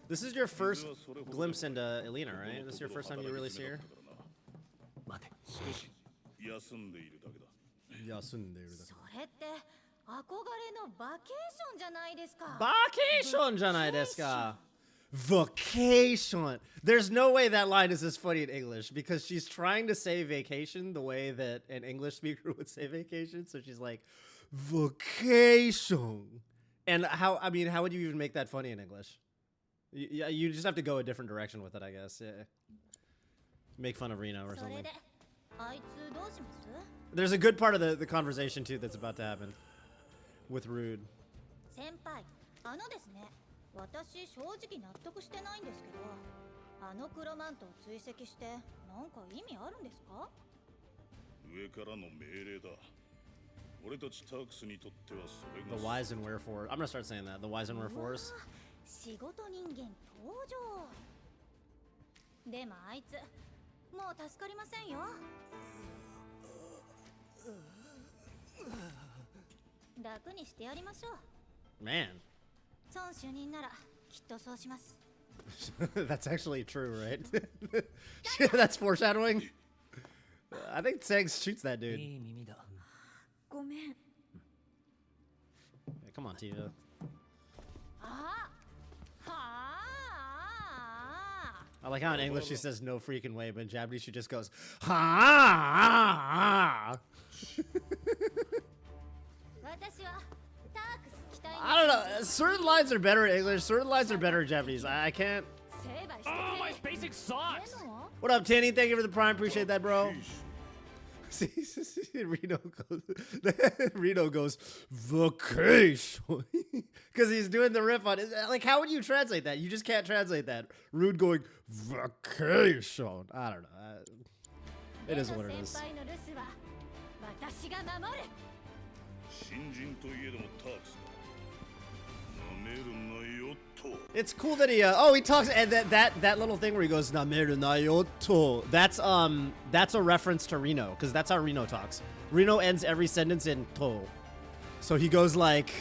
This is your first glimpse into Elena, right? This is your first time you really see her? Vacation じゃないですか. Vacation. There's no way that line is as funny in English because she's trying to say vacation the way that an English speaker would say vacation. So she's like, vacation. And how would you even make that funny in English? You just have to go a different direction with it, I guess. Yeah. Make fun of Reno or something. あいつどうします？ There's a good part of the conversation too that's about to happen with Rude. 先輩、ですね。私正直納得してないんですけど、あのクロマントを追跡してなんか意味あるんですか？上からの命令だ。俺たちタークスにとってはそれ The が whys and wherefores. I'm gonna start saying that. The whys and wherefores. 仕事人間登場。でもあいつもう助かりませんよ。楽にしてやりましょう。Man. 孫主任ならきっとそうします。That's actually true, right? That's foreshadowing. I think Segs shoots that dude. いい耳だ。ごめん。Yeah, come on, Tiva. あは I like how in English she says no freaking way, but in Japanese she just goes ha. 私はタークス期待 I don't know. Certain lines are better in English. Certain lines are better in Japanese. I can't. 成敗して Oh, く my れ。 basic socks! でも What up, Tanny? Thank you for the prime. Appreciate that, bro. See, Reno goes vacation because he's doing the riff on it. Like, how would you translate that? You just can't translate that. Rude going vacation. I don't know. It is what it is. 先輩の留守は私が守る。新人といえどもタークスだ。なめるなよと。 It's cool that he he talks and that little thing where he goes Nameru Nayoto. That's a reference to Reno because that's how Reno talks. Reno ends every sentence in to. So he goes like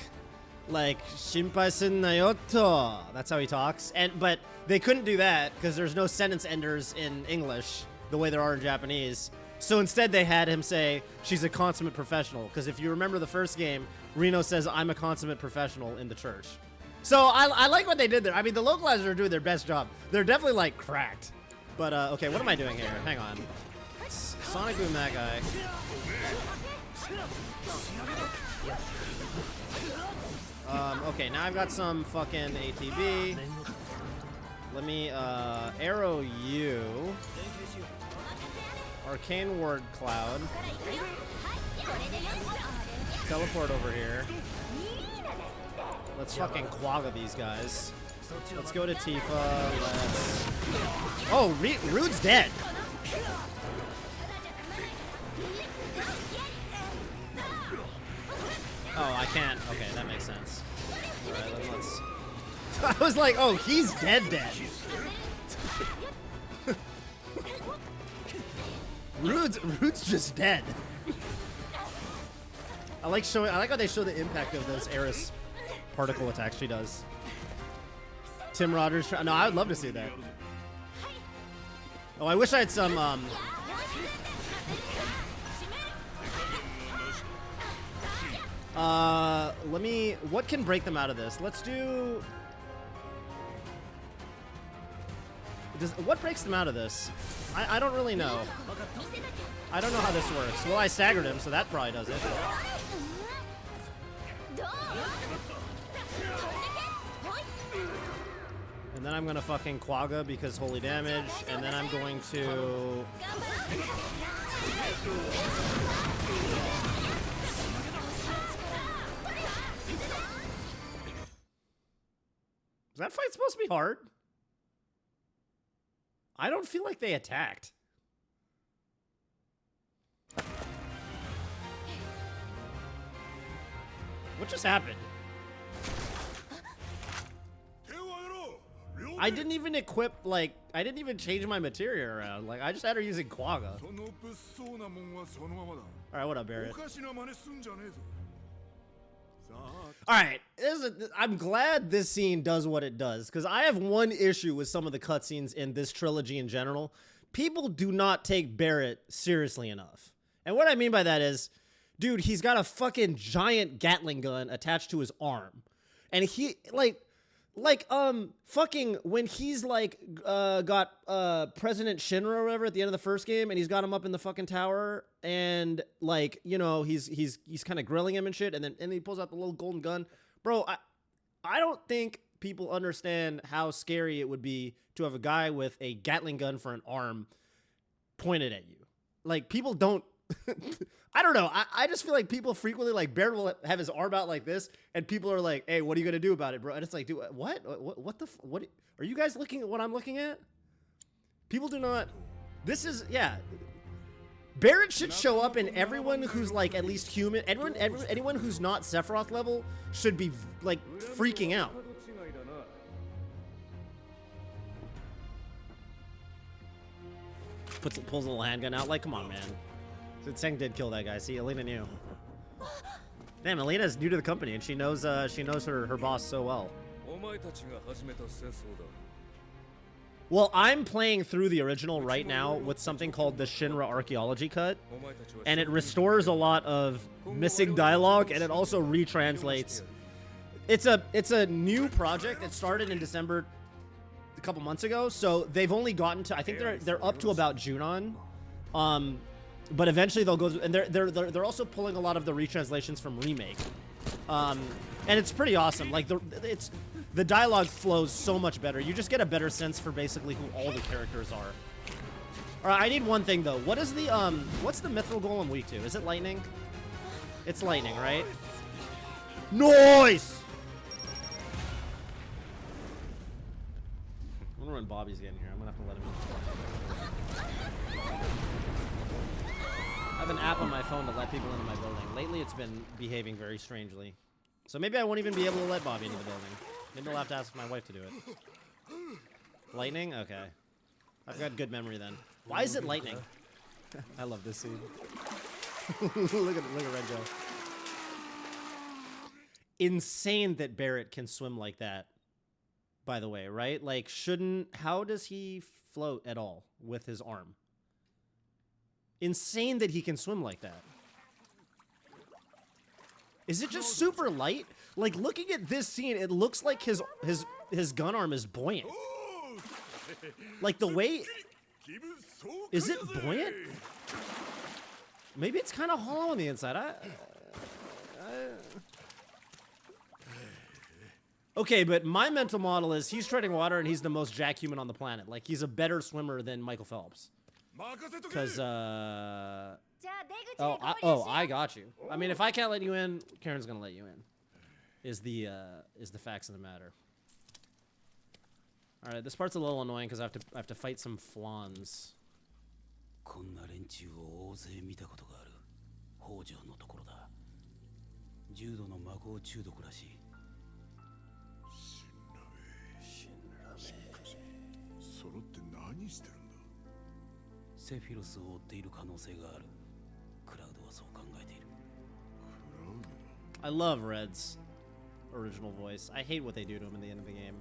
Shinpai sen nayoto. That's how he talks. But they couldn't do that because there's no sentence enders in English the way there are in Japanese. So instead they had him say she's a consummate professional because if you remember the first game, Reno says I'm a consummate professional in the church. So I like what they did there. I mean, the localizers are doing their best job. They're definitely like cracked. But okay, what am I doing here? Hang on. Sonic Boom that guy. Okay, now I've got some fucking ATB. Let me arrow you. Arcane Ward Cloud. Teleport over here. Let's fucking quagga these guys. Let's go to Tifa. Let's... Oh, Rude's dead. Oh, I can't. Okay, that makes sense. Alright, let's... I was like, oh, he's dead. Rude's just dead. I like how they show the impact of those Eris particle attacks she does. Tim Rogers. No, I would love to see that. Oh, I wish I had some. Let me. What can break them out of this? Let's do. What breaks them out of this? I don't really know. I don't know how this works. Well, I staggered him, so that probably does it. And then I'm gonna fucking quagga because holy damage, and then I'm going to... Is that fight supposed to be hard? I don't feel like they attacked. What just happened? I didn't even equip, like, I didn't even change my materia around. Like, I just had her using quagga. Alright, what up, Barrett? Alright, I'm glad this scene does what it does, because I have one issue with some of the cutscenes in this trilogy in general. People do not take Barrett seriously enough. And what I mean by that is, dude, he's got a fucking giant Gatling gun attached to his arm. And he, fucking when he's like got President Shinra or whatever at the end of the first game, and he's got him up in the fucking tower, and like, you know, he's kind of grilling him and shit, and then he pulls out the little golden gun. Bro, I don't think people understand how scary it would be to have a guy with a Gatling gun for an arm pointed at you. like people don't. I don't know. I just feel like people frequently like Barrett will have his arm out like this, and people are like, "Hey, what are you gonna do about it, bro?" And it's like, "Dude, what are you guys looking at? What I'm looking at?" People do not. This is Barrett should show up, and everyone who's like at least human, anyone who's not Sephiroth level should be like freaking out. Pulls a little handgun out. Like, come on, man. So Tseng did kill that guy. See, Elena knew. Damn, Elena's new to the company, and she knows her boss so well. Well, I'm playing through the original right now with something called the Shinra Archaeology Cut, and it restores a lot of missing dialogue, and it also retranslates. It's a new project that started in December a couple months ago, so they've only gotten to, I think they're up to about Junon, but eventually they'll go through, and they're also pulling a lot of the retranslations from Remake, and it's pretty awesome. Like the dialogue flows so much better. You just get a better sense for basically who all the characters are. All right, I need one thing though. What is the what's the Mithril Golem weak to? Is it lightning? It's lightning, right? Nice. I wonder when Bobby's getting here. I'm gonna have to let him in. I have an app on my phone to let people into my building. Lately, it's been behaving very strangely. So maybe I won't even be able to let Bobby into the building. Maybe I'll have to ask my wife to do it. Lightning? Okay. I've got good memory then. Why is it lightning? I love this scene. look at Red Joe. Insane that Barrett can swim like that. By the way, right? Like, how does he float at all with his arm? Insane that he can swim like that. Is it just super light? Like, looking at this scene, it looks like his gun arm is buoyant. Like, the way... Is it buoyant? Maybe it's kind of hollow on the inside. Okay, but my mental model is he's treading water and he's the most jack human on the planet. Like, he's a better swimmer than Michael Phelps. Because, I got you. I mean, if I can't let you in, Karen's gonna let you in. Is the facts of the matter. All right, this part's a little annoying because I have to fight some flans. I love Red's original voice. I hate what they do to him in the end of the game.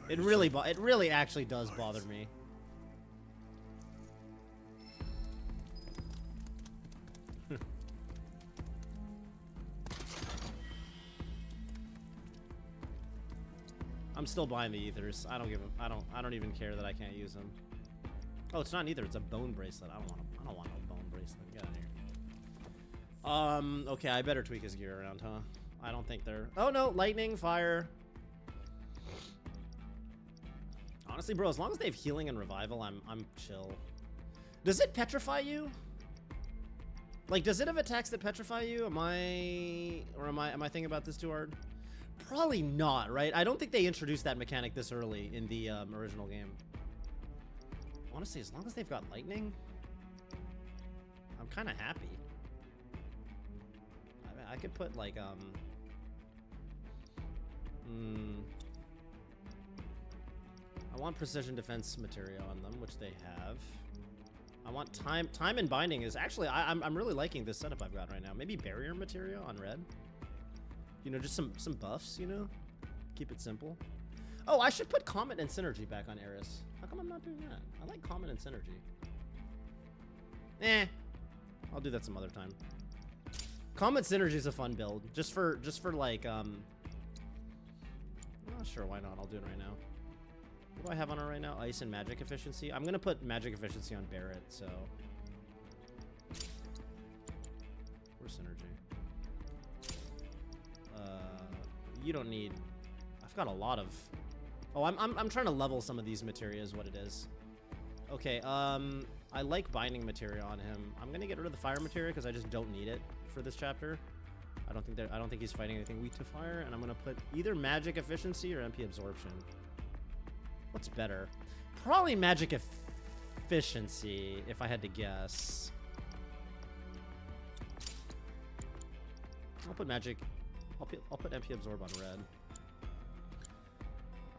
It really actually does bother me. I'm still buying the ethers. I don't even care that I can't use them. Oh, it's not an ether. It's a bone bracelet. I don't want no bone bracelet. Get out of here. Okay, I better tweak his gear around, huh? I don't think they're... Oh, no. Lightning, fire. Honestly, bro, as long as they have healing and revival, I'm chill. Does it petrify you? Like, does it have attacks that petrify you? Am I thinking about this too hard? Probably not, right? I don't think they introduced that mechanic this early in the original game. Honestly, as long as they've got lightning, I'm kind of happy. I could put like I want precision defense material on them, which they have. I want time and binding is actually I'm really liking this setup I've got right now. Maybe barrier material on red. You know, just some buffs, you know? Keep it simple. Oh, I should put Comet and Synergy back on Eris. How come I'm not doing that? I like Comet and Synergy. I'll do that some other time. Comet Synergy is a fun build. Just for like, I'm not sure why not. I'll do it right now. What do I have on her right now? Ice and magic efficiency. I'm gonna put magic efficiency on Barrett, so. Where's Synergy? You don't need... I've got a lot of... Oh, I'm trying to level some of these materia is what it is. Okay, I like binding materia on him. I'm gonna get rid of the fire materia because I just don't need it for this chapter. I don't think he's fighting anything weak to fire, and I'm gonna put either magic efficiency or MP absorption. What's better? Probably magic efficiency, if I had to guess. I'll put magic. I'll put MP absorb on red.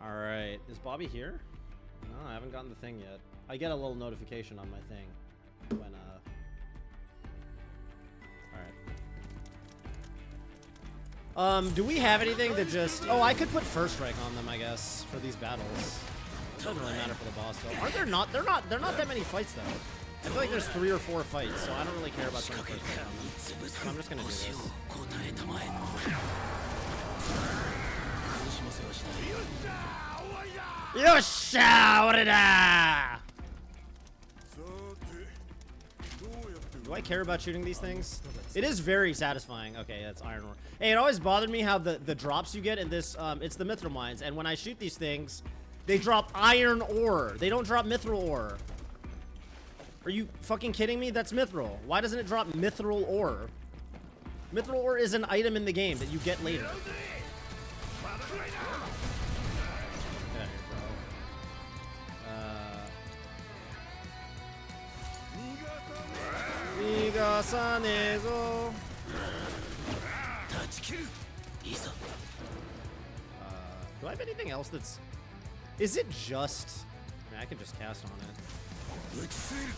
All right, is Bobby here? No, I haven't gotten the thing yet. I get a little notification on my thing when all right. Do we have anything to just? Oh, I could put first strike on them, I guess, for these battles. It doesn't really matter for the boss though. Aren't there not? They're not that many fights though. I feel like there's 3 or 4 fights, so I don't really care about putting first strike on them. So I'm just gonna do this. Yosha! Orida! Do I care about shooting these things? It is very satisfying. Okay, that's iron ore. Hey, it always bothered me how the drops you get in this, it's the mithril mines, and when I shoot these things, they drop iron ore. They don't drop mithril ore. Are you fucking kidding me? That's mithril. Why doesn't it drop mithril ore? Mithril ore is an item in the game that you get later. Get out of here, bro. Do I have anything else that's... Is it just... I mean, I can just cast on it.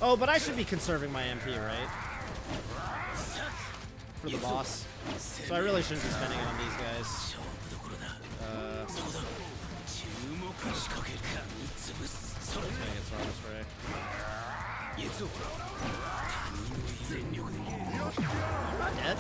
Oh, but I should be conserving my MP, right? For the boss. So I really shouldn't be spending it on these guys. Let's get Throttle Spray. I'm not dead.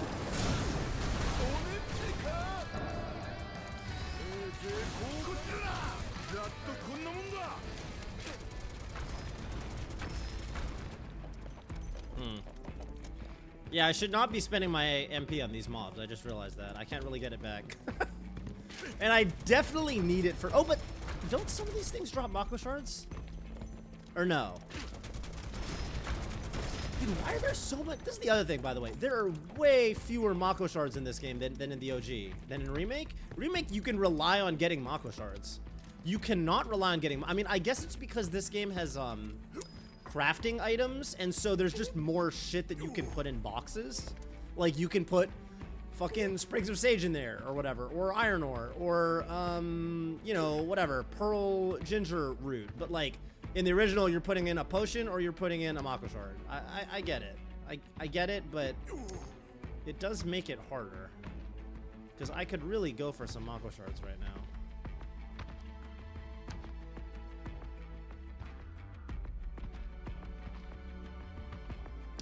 Yeah, I should not be spending my MP on these mobs. I just realized that. I can't really get it back. And I definitely need it for... Oh, but don't some of these things drop Mako Shards? Or no? Dude, why are there so much... This is the other thing, by the way. There are way fewer Mako Shards in this game than in the OG. Than in Remake. Remake, you can rely on getting Mako Shards. You cannot rely on getting... I mean, I guess it's because this game has, crafting items, and so there's just more shit that you can put in boxes. Like, you can put fucking Sprigs of Sage in there, or whatever, or Iron Ore, or, you know, whatever, Pearl Ginger Root. But, like, in the original, you're putting in a potion, or you're putting in a Mako Shard. I get it. I get it, but it does make it harder. Because I could really go for some Mako Shards right now.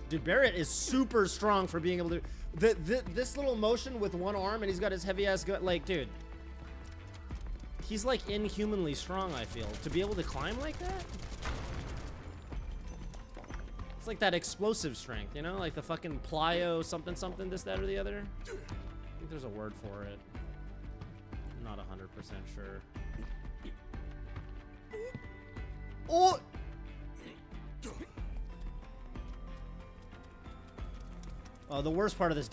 Dude, Barrett is super strong for being able to... This little motion with one arm, and he's got his heavy-ass gut. Like, dude. He's, like, inhumanly strong, I feel. To be able to climb like that? It's like that explosive strength, you know? Like the fucking plyo something something, this, that, or the other. I think there's a word for it. I'm not 100% sure. Oh! The worst part of this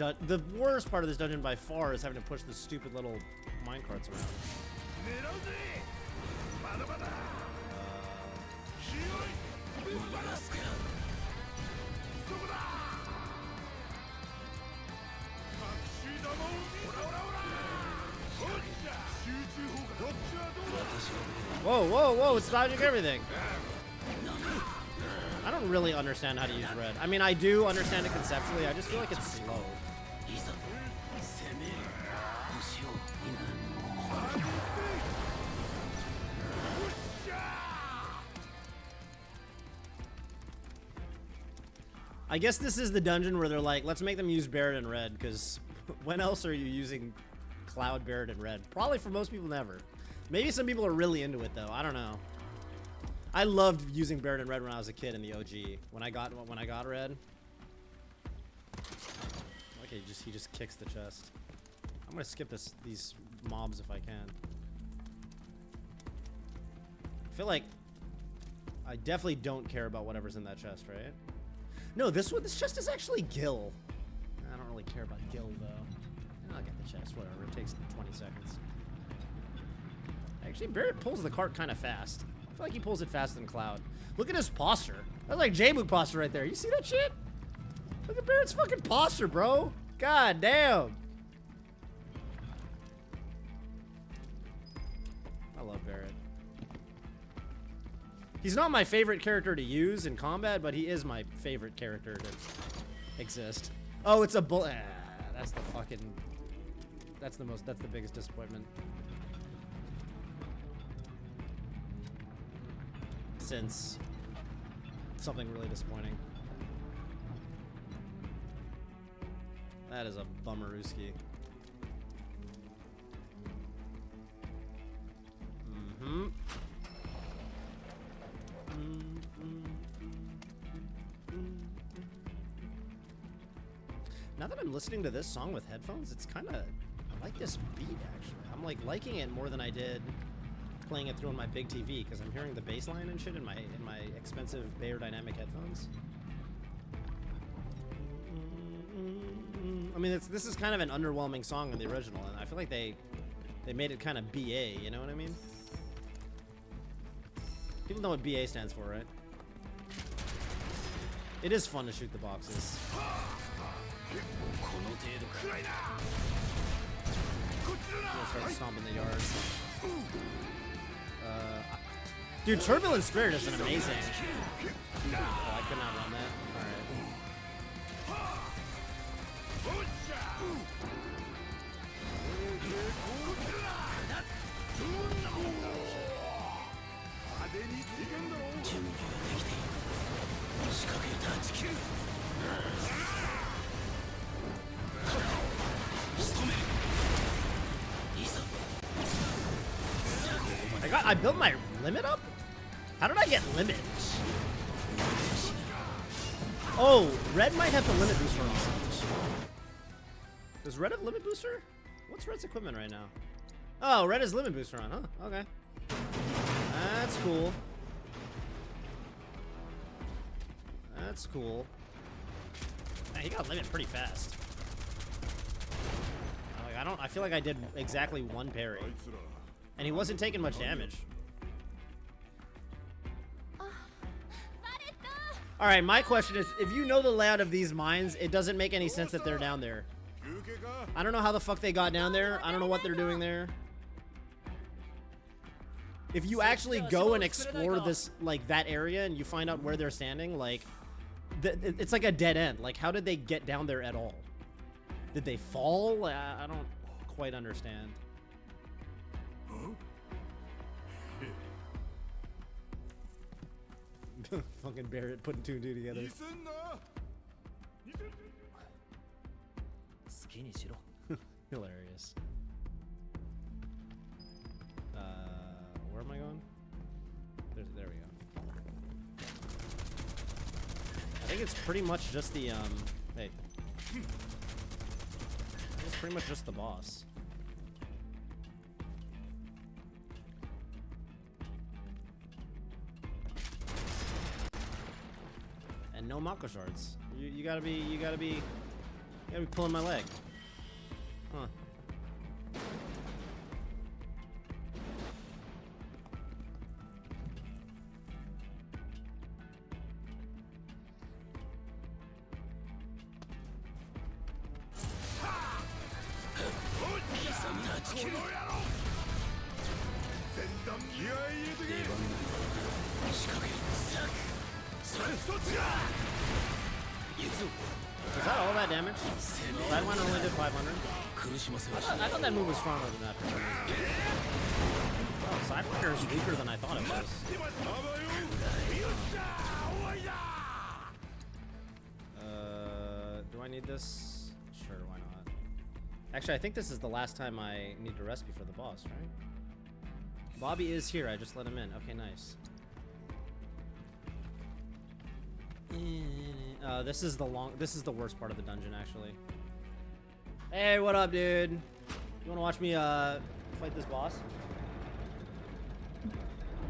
dungeon by far is having to push the stupid little minecarts around. Whoa, whoa, whoa, it's dodging everything. I don't really understand how to use red. I mean, I do understand it conceptually. I just feel like it's slow. I guess this is the dungeon where they're like, let's make them use Barret and red, because when else are you using Cloud, Barret, and red? Probably for most people, never. Maybe some people are really into it, though. I don't know. I loved using Barret and red when I was a kid in the OG. When I got red. Okay, he just kicks the chest. I'm gonna skip these mobs if I can. I feel like I definitely don't care about whatever's in that chest, right? No, this chest is actually Gil. I don't really care about Gil, though. I'll get the chest, whatever. It takes 20 seconds. Actually, Barrett pulls the cart kind of fast. I feel like he pulls it faster than Cloud. Look at his posture. That's like J-Book posture right there. You see that shit? Look at Barrett's fucking posture, bro. God damn. I love Barrett. He's not my favorite character to use in combat, but he is my favorite character to exist. Oh, it's a bullet. That's the fucking... That's the biggest disappointment. Since something really disappointing. That is a bummerooski. Mm-hmm. Now that I'm listening to this song with headphones, it's kind of... I like this beat, actually. I'm, like, liking it more than I did playing it through on my big TV, because I'm hearing the bass line and shit in my expensive Bayer Dynamic headphones. I mean, this is kind of an underwhelming song in the original, and I feel like they made it kind of BA, you know what I mean? People know what BA stands for, right? It is fun to shoot the boxes. Start stomping the yard. Dude, Turbulent Spirit is an amazing. Oh, I could not run that. I built my limit up? How did I get limit? Oh, Red might have the limit booster on. Does Red have limit booster? What's Red's equipment right now? Oh, Red has limit booster on, huh? Okay. That's cool. That's cool. Man, he got limit pretty fast. Like, I feel like I did exactly one parry. And he wasn't taking much damage. Alright, my question is, if you know the layout of these mines, it doesn't make any sense that they're down there. I don't know how the fuck they got down there. I don't know what they're doing there. If you actually go and explore this, like, that area, and you find out where they're standing, like, it's like a dead end. Like, how did they get down there at all? Did they fall? I don't quite understand. Fucking Barrett putting two and two together. Hilarious. Where am I going? There we go. I think it's pretty much just the hey. It's pretty much just the boss. And no Mako shards. You gotta be pulling my leg. Huh. Was that all that damage? Sidewinder only did 500. I thought that move was stronger than that for some reason. Oh, Sidewinder is weaker than I thought it was. Do I need this? Sure, why not? Actually, I think this is the last time I need to rest before the boss, right? Bobby is here. I just let him in. Okay, nice. This is the worst part of the dungeon, actually. Hey, what up, dude? You wanna watch me fight this boss? You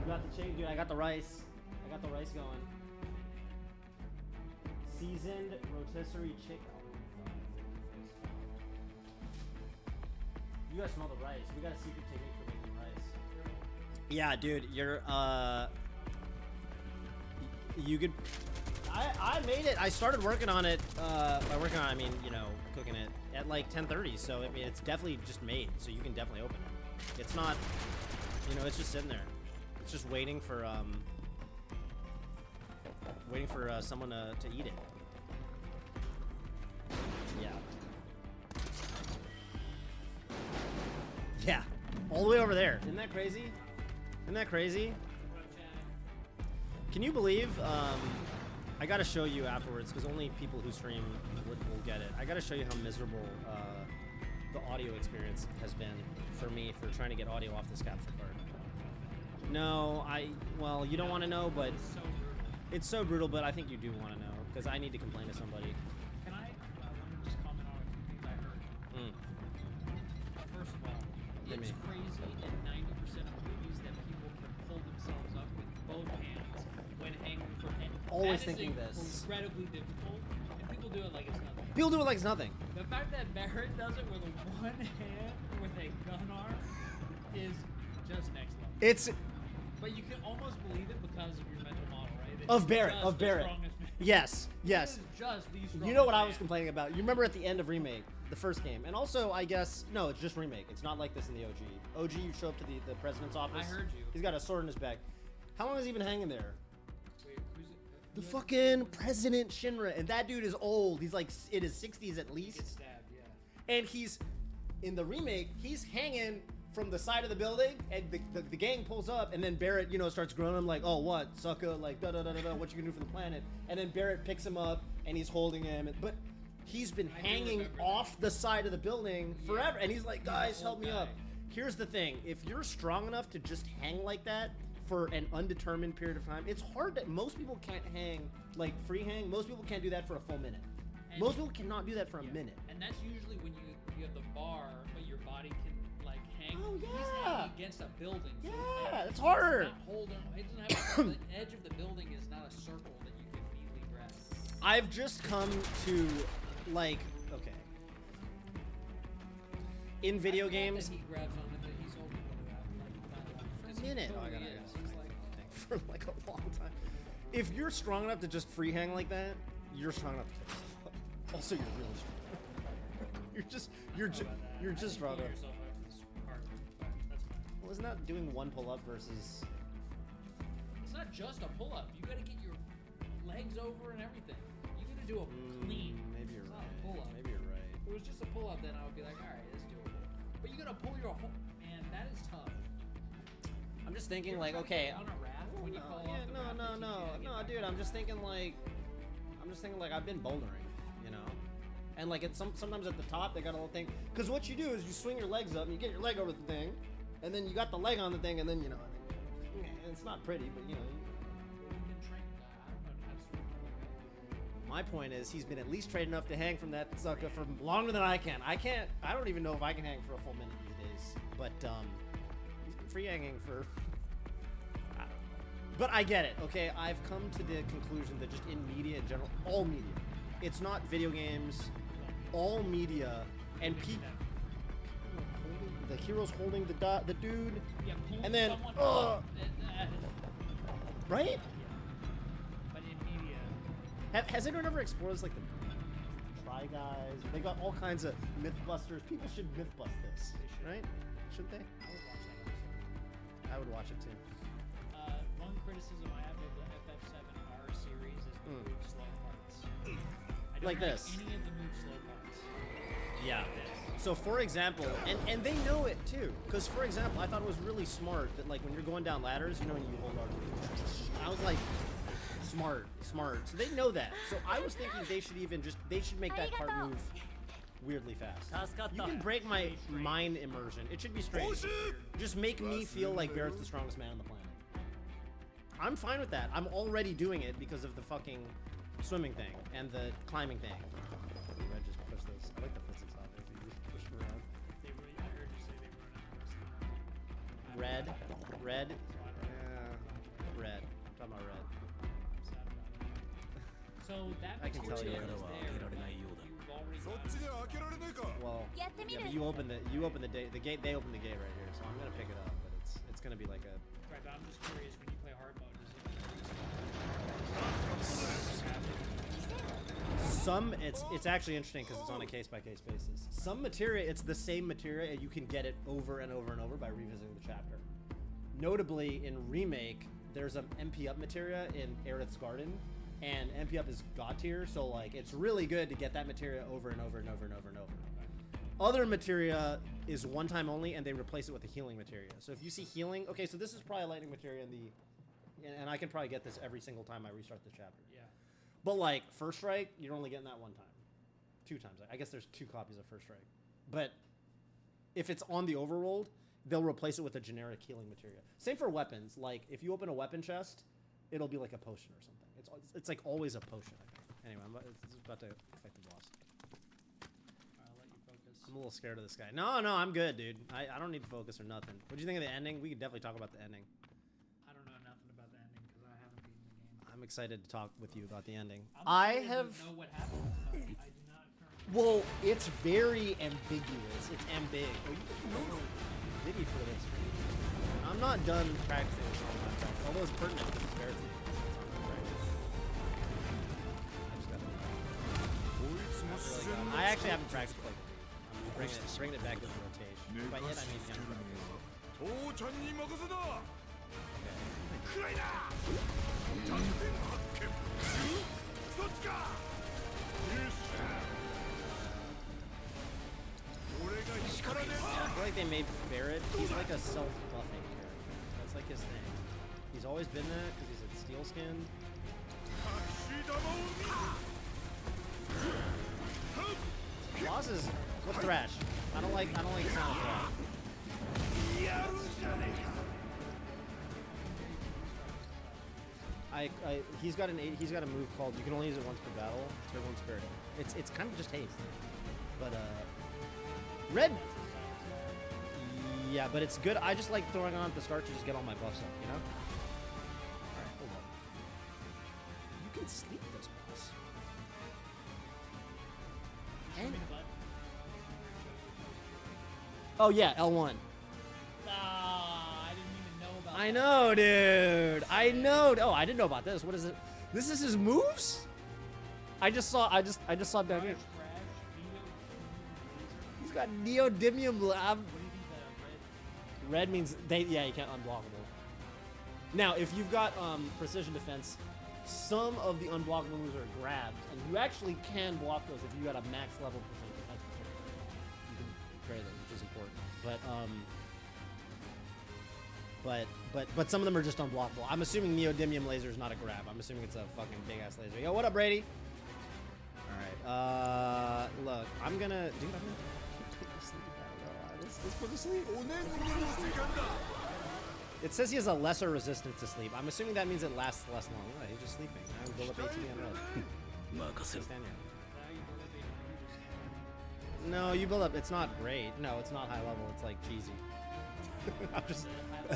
got the chicken, dude. I got the rice. I got the rice going. Seasoned rotisserie chicken. You guys smell the rice. We got a secret technique for making rice. Yeah, dude, you're you could. I made it. I started working on it. By working on it, I mean, you know, cooking it at like 10:30. So I mean, it's definitely just made. So you can definitely open it. It's not, you know, it's just sitting there. It's just waiting for someone to eat it. Yeah. Yeah. All the way over there. Isn't that crazy? Isn't that crazy? Can you believe? I gotta show you afterwards because only people who stream will get it. I gotta show you how miserable the audio experience has been for me for trying to get audio off this capture card. No, well, you don't want to know, but it's so brutal. But I think you do want to know because I need to complain to somebody. Can I just comment on a few things I heard? First of all, it's crazy in 90% of movies that people can pull themselves up with both hands when hanging from it. Always thinking this. Incredibly difficult, and people do it like it's nothing. People do it like it's nothing. The fact that Barrett does it with one hand with a gun arm is just next level. It's. But you can almost believe it because of your mental model, right? It's Of Barrett. just Of the Barrett. strongest man. Yes. Yes. It is just the strongest You know what I was man. complaining about? You remember at the end of Remake, the first game, and also I guess no, it's just Remake. It's not like this in the OG. OG, you show up to the president's office. I heard you. He's got a sword in his back. How long has he been hanging there? Wait, who's it? The fucking President Shinra, and that dude is old. He's like in his 60s at He least, gets stabbed, yeah. and he's in the remake. He's hanging from the side of the building, and the gang pulls up, and then Barrett, you know, starts groaning like, "Oh, what, sucker? Like, da da da da da. What you gonna do for the planet?" And then Barrett picks him up, and he's holding him, but he's been I do hanging remember off the side of the building forever, and he's like, He's an "Guys, old help me guy. up." Here's the thing: if you're strong enough to just hang like that for an undetermined period of time, it's hard that most people can't hang like free hang. Most people can't do that for a full minute. And- Most people cannot do that for a Yeah. minute. And that's usually when you have the bar, but your body can like hang. Oh, He's yeah. hanging against a building. So Yeah, it's it's hard. not holding. It doesn't have the edge of the building is not a circle that you can easily grab. I've just come to like, okay. In video I forgot games, that he grabs on it, that he's holding it out like that long. for 'Cause a he minute. Oh, I totally gotta is. He's like, for like a long time. If you're strong enough to just free hang like that, you're strong enough to kill yourself up. Also, you're really strong. You're just strong pull enough. yourself out of this cart. That's fine. Well, isn't that doing one pull up versus? It's not just a pull up. You gotta get your legs over and everything. You gotta do a clean. Maybe you're It's not right. a pull up. Maybe you're right. If it was just a pull up, then I would be like, all right, it's doable. But you gotta pull your whole. Man, that is tough. I'm just thinking You're like, trying to okay. get on a raft when you fall off the raft, no, you gotta get dude. back I'm on. just thinking like I've been bouldering, you know, and like it's sometimes at the top they got a little thing. Because what you do is you swing your legs up and you get your leg over the thing, and then you got the leg on the thing, and then you know, it's not pretty, but you know. You've been trained. I don't know how to swim like that. My point is he's been at least trained enough to hang from that sucker for longer than I can. I don't even know if I can hang for a full minute these days. But he's been free hanging for. But I get it. Okay, I've come to the conclusion that just in media in general, all media, it's not video games, all media, and people. The hero's holding the dude, Yeah, pull and then someone up. right? But in media, Has anyone ever explored this, like the Try Guys? They got all kinds of Mythbusters. People should Mythbust this, right? Shouldn't they? I would watch that episode. I would watch it too. One criticism I have of the FF7R series is the move slow parts. I don't Like this. Any of the move slow parts. Yeah. Like this. So for example, and they know it too, because for example, I thought it was really smart that like when you're going down ladders, you know, when you hold on. I was like, smart. So they know that. So I was thinking they should make that part move weirdly fast. You can break my mind immersion. It should be straight. Just make me feel like Barrett's the strongest man on the planet. I'm fine with that. I'm already doing it because of the fucking swimming thing and the climbing thing. Red just push those. I like the physics on it. You just push them around. I heard you say they were Red. Yeah, red. talking about red. Sad about it. So that I can tell material you. is there. Like, you've already そっ got ちで開けられねえか Well, やってみ yeah, る but you open the gate. They open the gate right here, so I'm gonna pick it up. But it's gonna be like a. Right, but I'm just curious, when you play hard mode, does it Some it's actually interesting because it's on a case by case basis. Some materia, it's the same materia, and you can get it over and over and over by revisiting the chapter. Notably, in remake, there's an MP up materia in Aerith's Garden, and MP up is god tier, so like it's really good to get that materia over and over and over and over and over. Other materia is one time only, and they replace it with a healing materia. So if you see healing, okay, so this is probably a lightning materia in the, and I can probably get this every single time I restart the chapter. Yeah. But like First Strike, you're only getting that one time, 2 times. I guess there's 2 copies of First Strike. But if it's on the overworld, they'll replace it with a generic healing materia. Same for weapons. Like if you open a weapon chest, it'll be like a potion or something. It's like always a potion. I think. Anyway, it's about to fight the boss. I'll let you focus. I'm a little scared of this guy. No, I'm good, dude. I don't need to focus or nothing. What do you think of the ending? We could definitely talk about the ending. I don't know nothing about the ending because I haven't beaten the game. I'm excited to talk with you about the ending. I have know what happens, but I do not currently. Well, it's very ambiguous. It's ambig. Oh, you Biggie for this. I'm not done practicing this on my practice. Although it's pertinent to the spare team. I actually haven't practiced like I'm bringing it back to the rotation. By it, I mean him. 父ちゃんに任せだ Okay. くらいだ弱点発見そっちかよし俺が力で I feel like they made Barrett, he's like a self-buffing character. That's like his thing. He's always been that because he's a steel skin. 隠し玉を見る Boss is what's Thrash? I don't like the sound of Thrash. He's got a move called you can only use it once per battle. Turbo and Spirit. It's kind of just haste. But Red. Yeah, but it's good. I just like throwing on at the start to just get all my buffs up, you know? Alright, hold on. You can sleep this boss. And oh yeah, L1. Ah, I didn't even know about I that. know, dude. I know. Oh, I didn't know about this. What is it? This is his moves? I just saw down here. Crash, Neo, He's got neodymium lab. what do you think that Red means yeah, you can't unblockable. Now, if you've got precision defense, some of the unblockable moves are grabbed, and you actually can block those if you got a max level precision defense. You can trade them, which is important. But some of them are just unblockable. I'm assuming neodymium laser is not a grab. I'm assuming it's a fucking big ass laser. Yo, what up, Brady? All right. Look, I'm gonna, dude. I'm gonna put to sleep. I don't know. Let's put to sleep. It says he has a lesser resistance to sleep. I'm assuming that means it lasts less long. Oh, he's just sleeping. I build up ATB on red. Stand here. No, you build up. It's not great. No, it's not high level. It's like cheesy. I'm just. I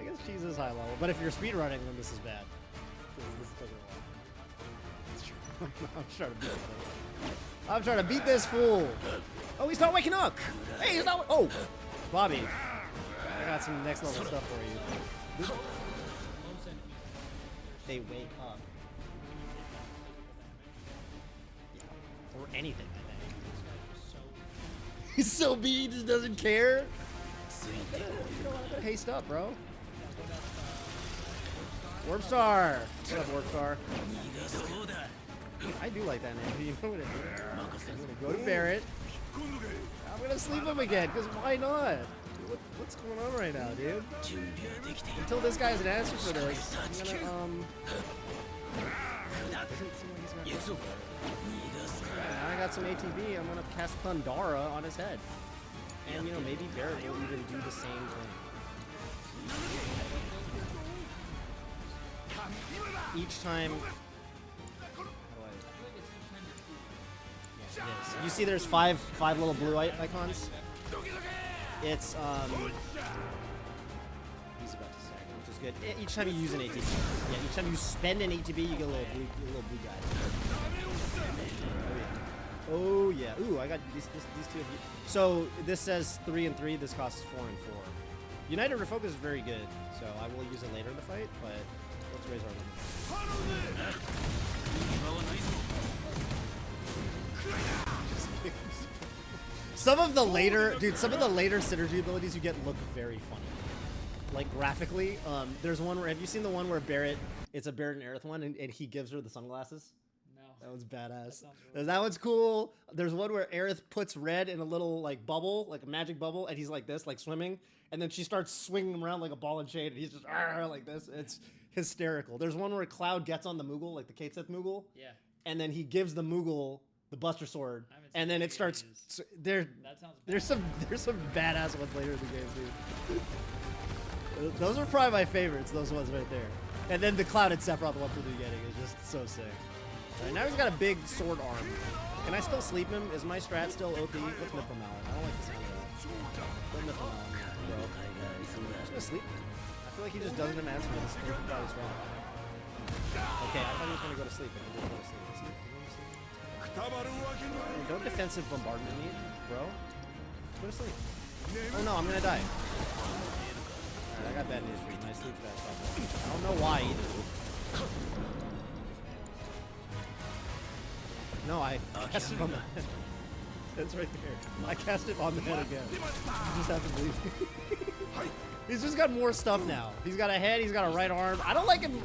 guess cheese is high level, but if you're speedrunning, then this is bad. This is taking a while. I'm trying to beat this thing. I'm trying to beat this fool. Oh, he's not waking up. Hey, he's not. Oh, Bobby. I got some next level stuff for you. They wake up. Yeah. Or anything, I think. He's so beat, he just doesn't care. You don't want to haste up, bro. Warp Star. What up, Warp Star? I do like that name. You know what it is? I'm gonna go to Barrett. I'm gonna sleep him again, because why not? What's going on right now, dude? Until this guy has an answer for this, I'm gonna, doesn't seem like he's gonna now I got some ATB, I'm gonna cast Thundara on his head. And, you know, maybe Barrett will even do the same thing. Each time... How do I... Yeah, it is. You see there's five little blue icons? It's, he's about to say, which is good. Each time you use an ATB. Yeah, each time you spend an ATB, you get a little blue guy. Oh yeah. Ooh, I got these two of you. So this says 3 and 3. This costs 4 and 4. United Refocus is very good, so I will use it later in the fight. But let's raise our limit. Some of the later synergy abilities you get look very funny. Like graphically, there's one where, have you seen the one where Barrett, it's a Barrett and Aerith one, and he gives her the sunglasses? No. That one's badass. That That one's cool. There's one where Aerith puts Red in a little like bubble, like a magic bubble, and he's like this, like swimming, and then she starts swinging him around like a ball and chain, and he's just like this. It's hysterical. There's one where Cloud gets on the Moogle, like the Kate Sith Moogle, Yeah. and then he gives the Moogle the Buster Sword, I haven't and seen then the it starts. videos. There, That sounds there's some badass ones later in the game, dude. Those are probably my favorites. Those ones right there, and then the Clouded Sephiroth one from the beginning is just so sick. All right, now he's got a big sword arm. Can I still sleep him? Is my strat still OP? What's Mithril Mallet? I don't like the sound of that. Put Mithril Mallet, bro. I'm just gonna sleep. I feel like he just doesn't advance me. This is probably strong. Okay, I thought he was gonna go to sleep, but he didn't go to sleep. Is he going to sleep? Hey, don't defensive bombardment me, bro. Go to sleep. Oh no, I'm gonna die. Alright, I got bad news for you. My sleep strat's fucked up. I don't know why either. No, I cast it on the head. It's right there. I cast it on the head again. You just have to believe me. He's just got more stuff now. He's got a head, he's got a right arm. I don't like him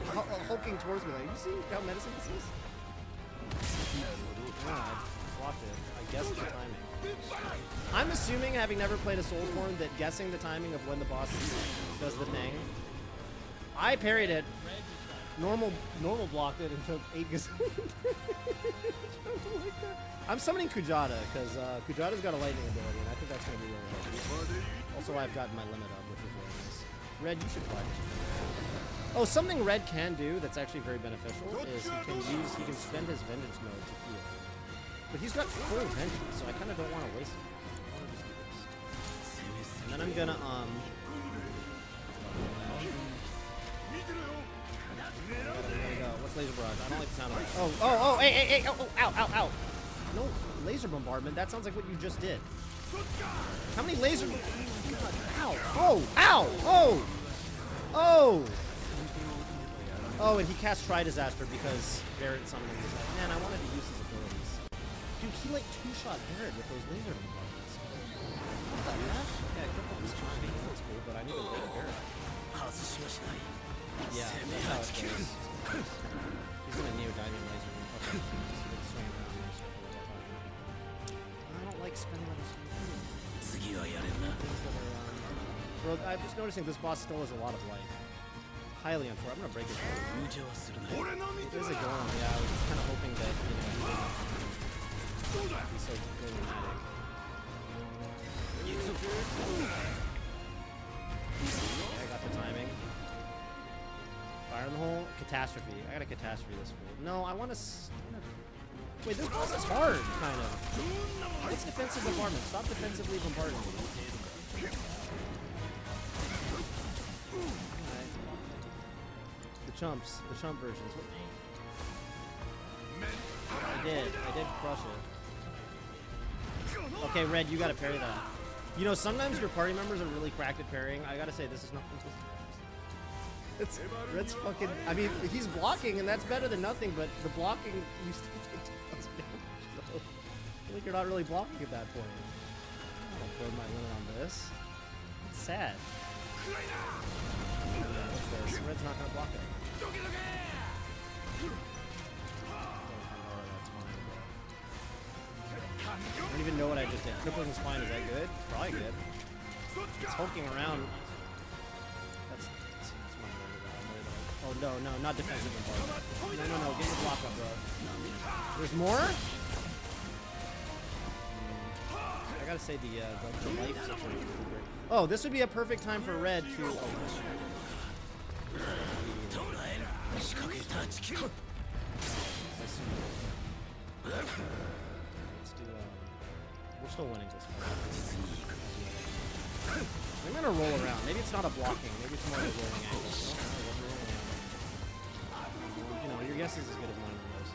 hulking towards me. Like, you see how menacing this is? No, I blocked it. I guess it's the timing. I'm assuming, having never played a Soulsborne, that guessing the timing of when the boss does the thing. I parried it. Normal blocked it and took 8 I'm summoning Kujata, because Kujata's got a lightning ability, and I think that's going to be really helpful. Also, I've gotten my limit up, which is really nice. Red, you should practice. Oh, something Red can do that's actually very beneficial is he can spend his vengeance mode to heal. But he's got full vengeance, so I kind of don't want to waste it. I want to just do this. And then I'm gonna What's laser barrage? I don't like the sound of it. Oh, hey, ow. No, laser bombardment. That sounds like what you just did. How many laser? Ow! Oh, and he cast Try Disaster because Barrett summoned him. Man, I wanted to use his abilities. Dude, he like two-shot Barrett with those laser bombardments. Not that bad. Yeah, cripple was charming. That's cool, but I need to go Barrett. Yeah, that's how it goes. He's gonna Neo-Diamond laser and fucking swing around in a circle like that. I don't like spending all this time. Bro, I'm just noticing this boss still has a lot of life. Highly unfair. I'm gonna break his leg. There's a golem, yeah. I was just kind of hoping that, he's so good and magic. I got the timing. Fire in the hole. Catastrophe. I got a catastrophe this fool. No, I want to. Wait, this boss is hard, kind of. What's defensive bombardment? Stop defensively bombarding. Alright. The chump versions. I did crush it. Okay, Red, you gotta parry that. You know, sometimes your party members are really cracked at parrying. I gotta say, this is not one of those times. Red's fucking. I mean, he's blocking, and that's better than nothing. But the blocking, you still take 2,000 damage. So I feel like you're not really blocking at that point. I don't throw my limit on this. It's sad. What's this? Red's not gonna block it. I don't even know what I just did. Crippling spine, is that good? It's probably good. It's hulking around. That's my Oh no, not defensive bombardment. No, get your block up, bro. There's more? I gotta say the life situation is great. Oh, this would be a perfect time for Red to. Let's do. We're still winning this one. I'm gonna roll around. Maybe it's not a blocking. Maybe it's more of a rolling angle. You know, your guess is as good as mine on those.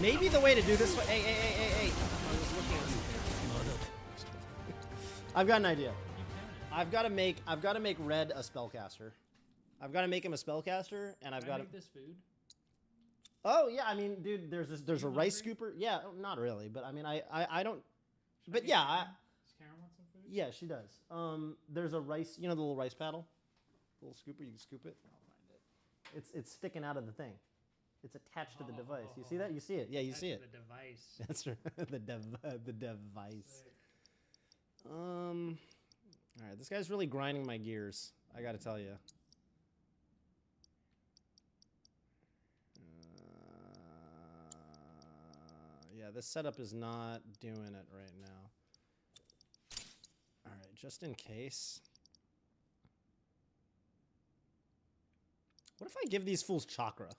Maybe the way to do this. Hey! I was looking at something. I've got an idea. I've got to make Red a spellcaster. I've got to make him a spellcaster, and I've got to make this food. Oh yeah, I mean, dude, there's a rice scooper. Yeah, not really, but I mean, I don't. But yeah, Does Karen want some food? yeah, she does. There's a rice, you know, the little rice paddle, little scooper. You can scoop it. I'll find it. It's sticking out of the thing. It's attached to the device. You see that? You see it? Yeah, you see it. The device. That's right. the device. All right, this guy's really grinding my gears. I got to tell you. Yeah, this setup is not doing it right now. All right, just in case. What if I give these fools chakra?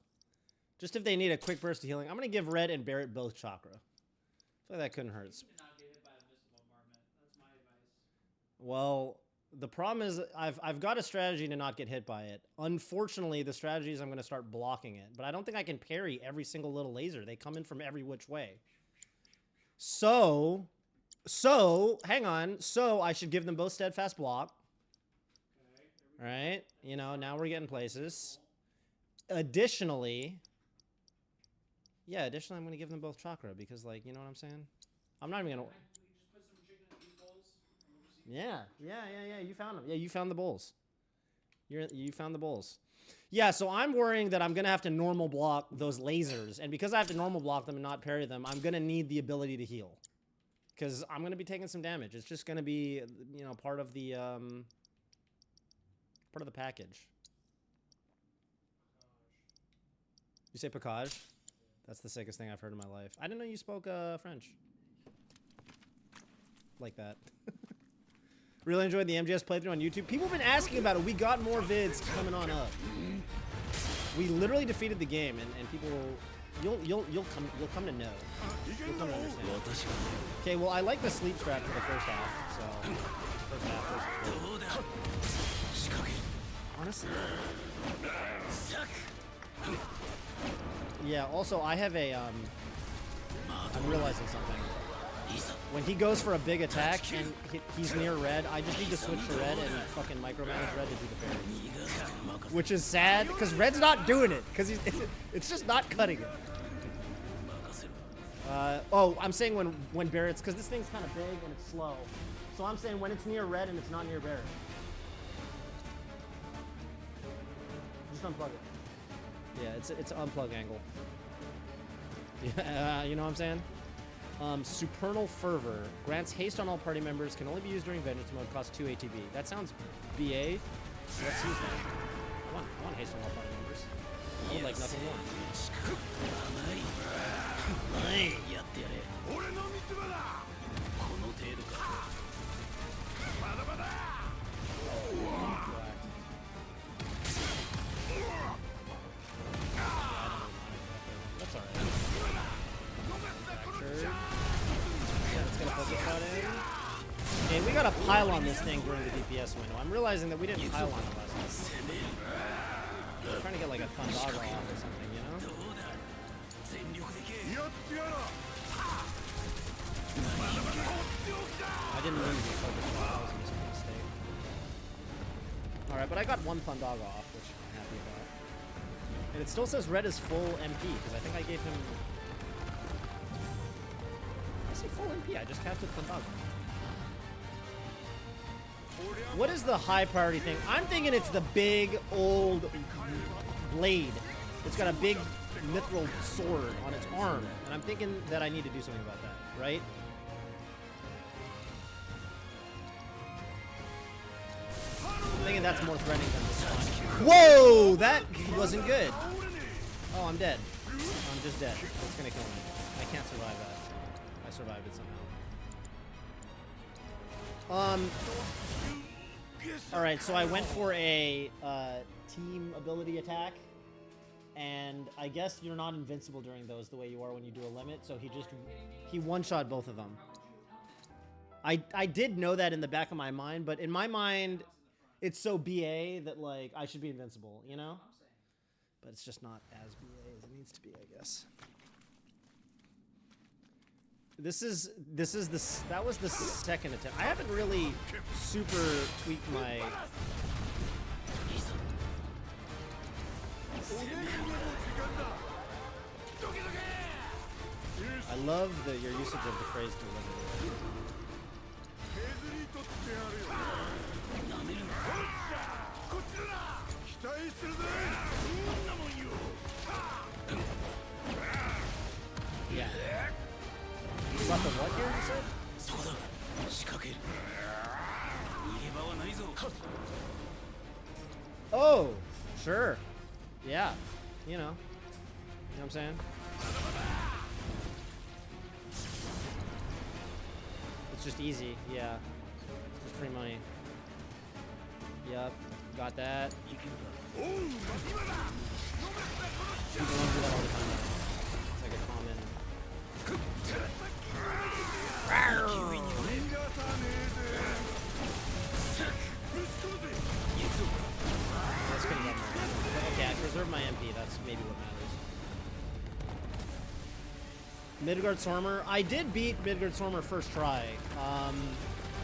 Just if they need a quick burst of healing. I'm going to give Red and Barrett both chakra. I feel like that couldn't hurt. Not get hit by a missile bombardment. That's my advice. Well, the problem is I've got a strategy to not get hit by it. Unfortunately, the strategy is I'm going to start blocking it. But I don't think I can parry every single little laser. They come in from every which way. So, hang on. So, I should give them both steadfast block. All right. You know, now we're getting places. Additionally, I'm going to give them both chakra because, like, you know what I'm saying? I'm not even going to... Yeah. You found them. Yeah, you found the bowls. You found the bowls. Yeah, so I'm worrying that I'm going to have to normal block those lasers. And because I have to normal block them and not parry them, I'm going to need the ability to heal. Because I'm going to be taking some damage. It's just going to be, you know, part of the package. You say pacage? That's the sickest thing I've heard in my life. I didn't know you spoke French. Like that. Really enjoyed the MGS playthrough on YouTube. People have been asking about it. We got more vids coming on up. We literally defeated the game, and people will, you'll come to know. You'll come to understand. Okay, well I like the sleep strat for the first half. So first half. Honestly. Yeah. Also, I have a I'm realizing something. When he goes for a big attack and he's near Red, I just need to switch to Red and fucking micromanage Red to do the parry. Which is sad, because Red's not doing it, because it's just not cutting it. Oh, I'm saying when Barrett's, because this thing's kind of big and it's slow. So I'm saying when it's near Red and it's not near Barrett. Just unplug it. Yeah, it's an unplug angle. Yeah, you know what I'm saying? Supernal Fervor. Grants haste on all party members. Can only be used during vengeance mode. Costs 2 ATB. That sounds BA. So let's use that. I want haste on all party members. I would like nothing more. That's alright. Okay, we got a pile on this thing during the DPS window. I'm realizing that we didn't pile on it last time. I'm trying to get like a Thundaga off or something, you know? I didn't mean to be focused on that. That was a mistake. Alright, but I got one Thundaga off, which I'm happy about. And it still says Red is full MP, because I think I gave him... I say full MP, I just casted Thundaga. What is the high priority thing? I'm thinking it's the big old blade. It's got a big mithril sword on its arm, and I'm thinking that I need to do something about that, right? I'm thinking that's more threatening than this one. Whoa! That wasn't good. Oh, I'm dead. I'm just dead. It's gonna kill me. I can't survive that. I survived it somehow. Alright, so I went for a team ability attack. and I guess you're not invincible during those the way you are when you do a limit. So he one-shot both of them. I did know that in the back of my mind, but in my mind, it's so BA that like I should be invincible, you know? But it's just not as BA as it needs to be, I guess. That was the second attempt. I haven't really super tweaked my. I love your usage of the phrase delivery. Yeah. You got the what here, you said? Oh, sure. Yeah. You know. You know what I'm saying? It's just easy. Yeah. Just free money. Yep. Got that. People don't do that all the time. It's like a common. That's gonna get me. Okay, I preserve my MP. That's maybe what matters. Midgard Stormer. I did beat Midgard Stormer first try.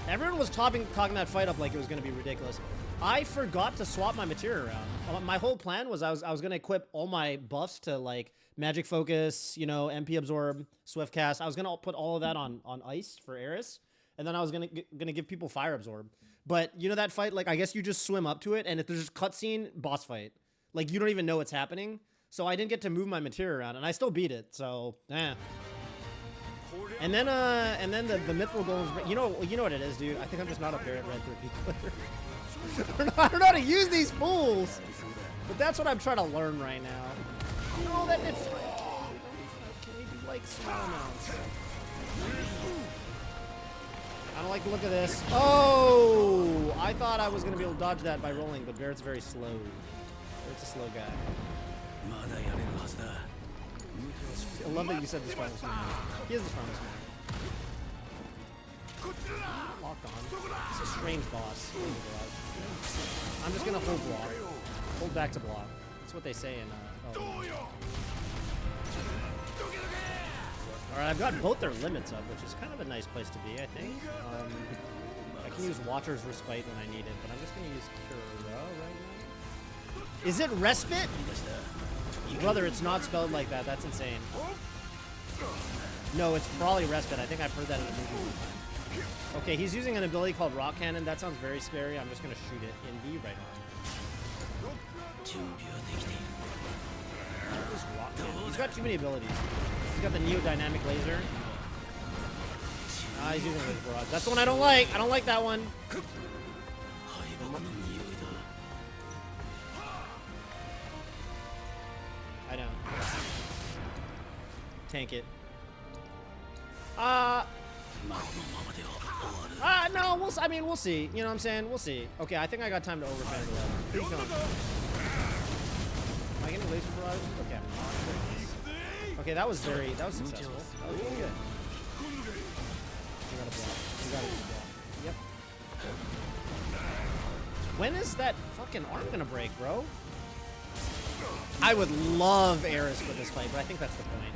Everyone was talking that fight up like it was gonna be ridiculous. I forgot to swap my materia around. My whole plan was I was gonna equip all my buffs to like Magic Focus, you know, MP Absorb, Swift Cast. I was gonna put all of that on Ice for Eris, and then I was gonna give people Fire Absorb. But you know that fight, like I guess you just swim up to it, and if there's cutscene, boss fight, like you don't even know what's happening. So I didn't get to move my materia around, and I still beat it. So And then the Mithril Golems. You know what it is, dude. I think I'm just not a Barret Red 3P player. I don't know how to use these fools, but that's what I'm trying to learn right now. Oh, that did 5. Can we do like small amounts? I don't like the look of this. Oh, I thought I was gonna be able to dodge that by rolling, but Barret's very slow. Barret's a slow guy. I love that you said the strongest man. He is the strongest man. Lock on. It's a strange boss. I'm just gonna hold block. Hold back to block. That's what they say in Alright, I've got both their limits up, which is kind of a nice place to be, I think. I can use Watcher's Respite when I need it, but I'm just gonna use Cura right now. Is it Respite? Brother, it's not spelled like that. That's insane. No, it's probably Respite. I think I've heard that in a movie. Okay, he's using an ability called Rock Cannon. That sounds very scary. I'm just going to shoot it in the right arm. He's got too many abilities. He's got the Neodynamic Laser. He's using Laser Barrage. That's the one I don't like. I don't like that one. I know. Tank it. No, we'll see. You know what I'm saying? We'll see. Okay, I think I got time to overfend the level. Keep going. Am I getting laser barrage? Okay, I'm not. Okay, that was successful. That was really good. You gotta block. You gotta block. Yep. When is that fucking arm gonna break, bro? I would love Eris for this fight, but I think that's the point.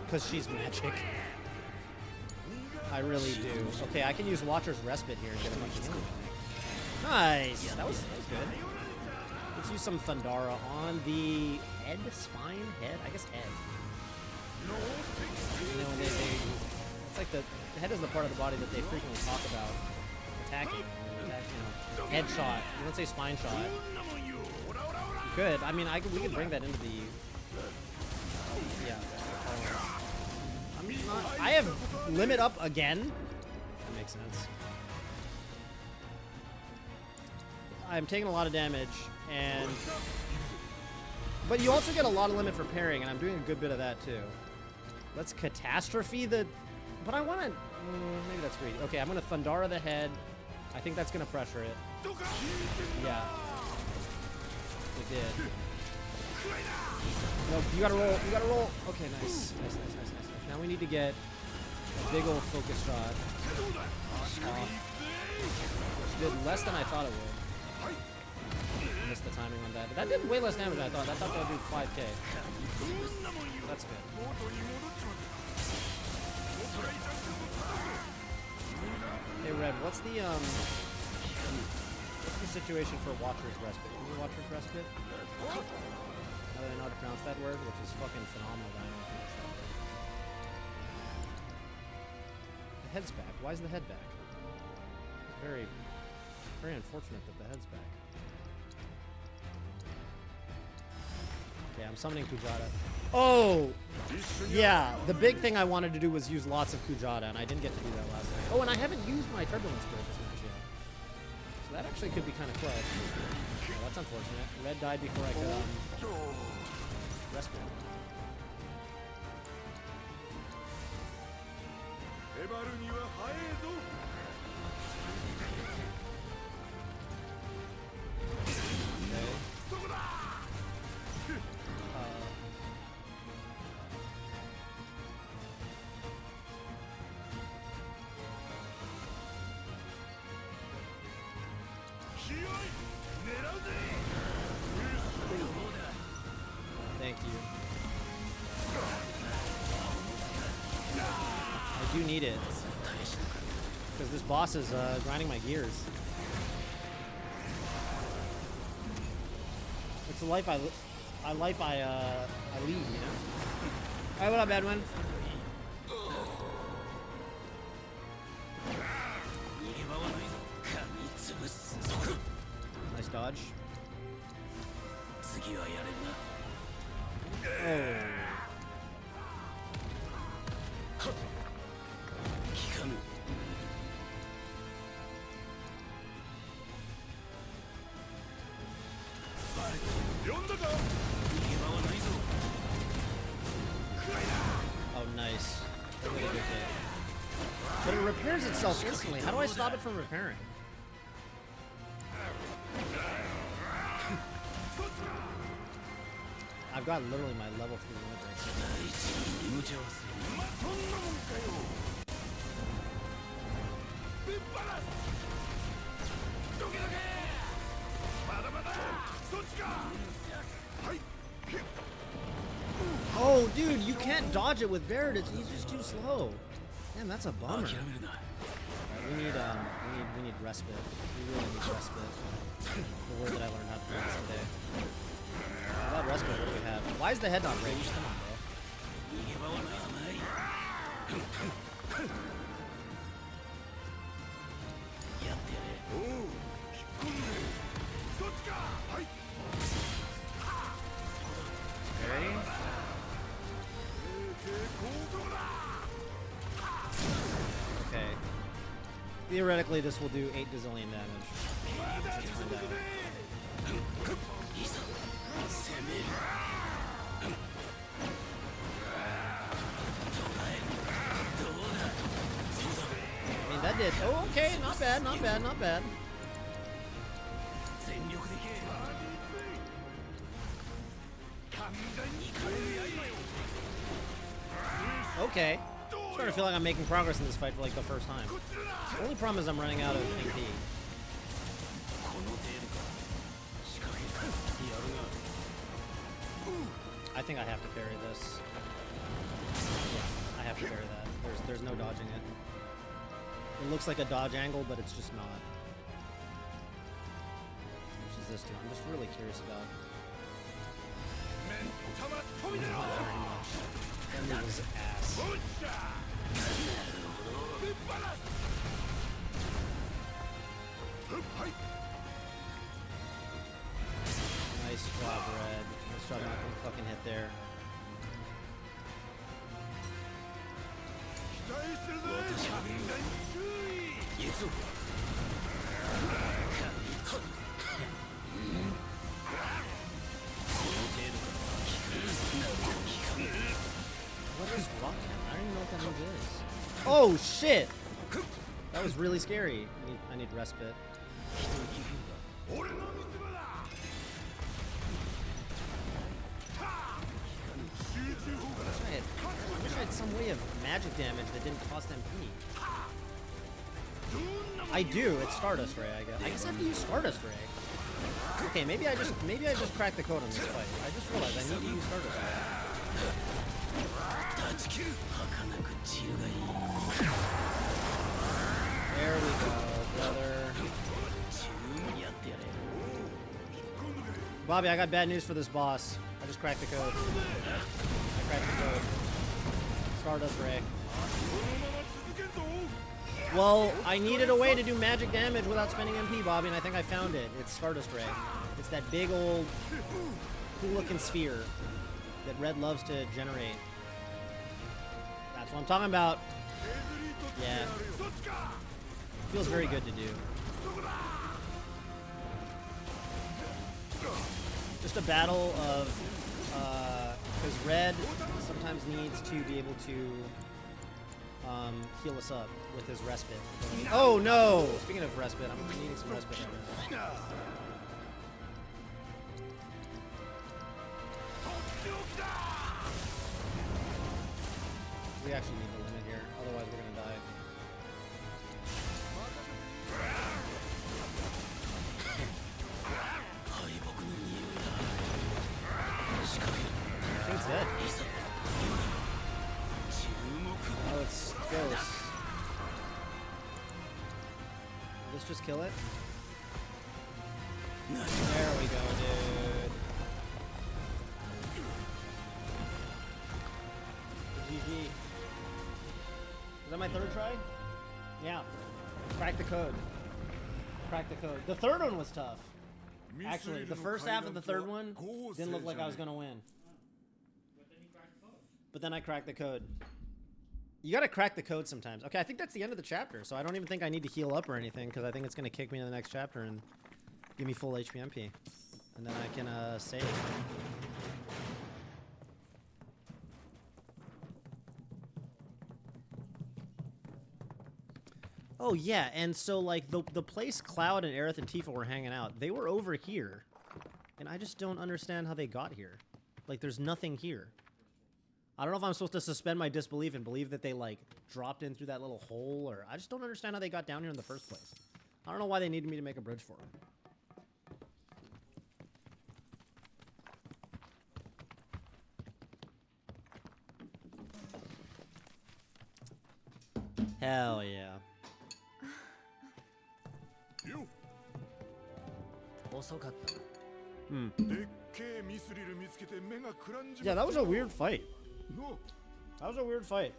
Because she's magic. I really do. Okay, I can use Watcher's Respite here and get a bunch of healing. Nice! That was good. Let's use some Thundara on the head, spine, head? I guess head. You know, it's like the head is the part of the body that they frequently talk about attacking. You know, head shot. You don't say spine shot. You could. I mean, we could bring that into the... Yeah. I have limit up again. That makes sense. I'm taking a lot of damage, but you also get a lot of limit for parrying, and I'm doing a good bit of that too. Let's Catastrophe the... But I want to... maybe that's greedy. Okay, I'm going to Thundara the head. I think that's going to pressure it. Yeah. It did. No, you gotta roll. You gotta roll. Okay, nice. Nice. Now we need to get a big old focus shot. Which did less than I thought it would. Missed the timing on that. But that did way less damage than I thought. I thought that would do 5k. That's good. Hey Red, what's the situation for Watcher's Respite? Can you Watcher's Respite? Now that I know how to pronounce that word, which is fucking phenomenal that I know how to pronounce that word. The head's back. Why is the head back? It's very, very unfortunate that the head's back. Okay, I'm summoning Kujata. Oh! Yeah, the big thing I wanted to do was use lots of Kujata, and I didn't get to do that last night. Oh, and I haven't used my Turbulence Spirit this match yet. So that actually could be kind of clutch. Oh, that's unfortunate. Red died before I could, respite. Thank you. I do need it. Because this boss is grinding my gears. It's the life I lead, you know? Alright, what up, Edwin? Nice dodge. Oh. Oh, nice. Really good hit. But it repairs itself instantly. How do I stop it from repairing? I've got literally my level 3 limit break. Oh, dude, you can't dodge it with Barrett. He's just too slow. Damn, that's a bummer. Right, we need respite. We really need respite. The word that I learned how to pronounce today. About respite, what do we have? Why is the head not raged? Come on, bro. Okay. Theoretically, this will do 8 gazillion damage. Let's find out. I mean, that did. Oh, okay. Not bad, not bad, not bad. Okay. Starting to feel like I'm making progress in this fight for like the first time. The only problem is I'm running out of MP. I think I have to parry this. Yeah, I have to parry that. There's no dodging it. It looks like a dodge angle, but it's just not. Which is this dude? I'm just really curious about. Not very much. That move is ass. Nice job, Red. Nice job not getting fucking hit there. What is Rock Hand? I don't even know what that move is. Oh shit! That was really scary. I need respite. I wish I had some way of magic damage that didn't cost MP. I do. It's Stardust Ray, I guess. I guess I have to use Stardust Ray. Okay, maybe I just cracked the code on this fight. I just realized I need to use Stardust Ray. There we go, brother. Bobby, I got bad news for this boss. I just cracked the code. I cracked the code. Stardust Ray. Well, I needed a way to do magic damage without spending MP, Bobby, and I think I found it. It's Stardust Ray. It's that big old cool-looking sphere that Red loves to generate. That's what I'm talking about. Yeah. Feels very good to do. Just a battle of, because Red sometimes needs to be able to heal us up with his respite. Oh no! Speaking of respite, I'm needing some respite right now. We actually need to limit here, otherwise we're gonna die. I think it's dead. Oh, it's Ghost. Let's just kill it. There we go, dude. GG. Is that my third try? Yeah. Crack the code. Crack the code. The third one was tough. Actually, the first half of the third one didn't look like I was gonna win. But then I cracked the code. You gotta crack the code sometimes. Okay, I think that's the end of the chapter, so I don't even think I need to heal up or anything, because I think it's gonna kick me to the next chapter and give me full HP MP. And then I can save. Oh yeah, and so like the place Cloud and Aerith and Tifa were hanging out, they were over here. And I just don't understand how they got here. Like there's nothing here. I don't know if I'm supposed to suspend my disbelief and believe that they like dropped in through that little hole, or I just don't understand how they got down here in the first place. I don't know why they needed me to make a bridge for them. Hell yeah. You. Yeah, that was a weird fight. That was a weird fight.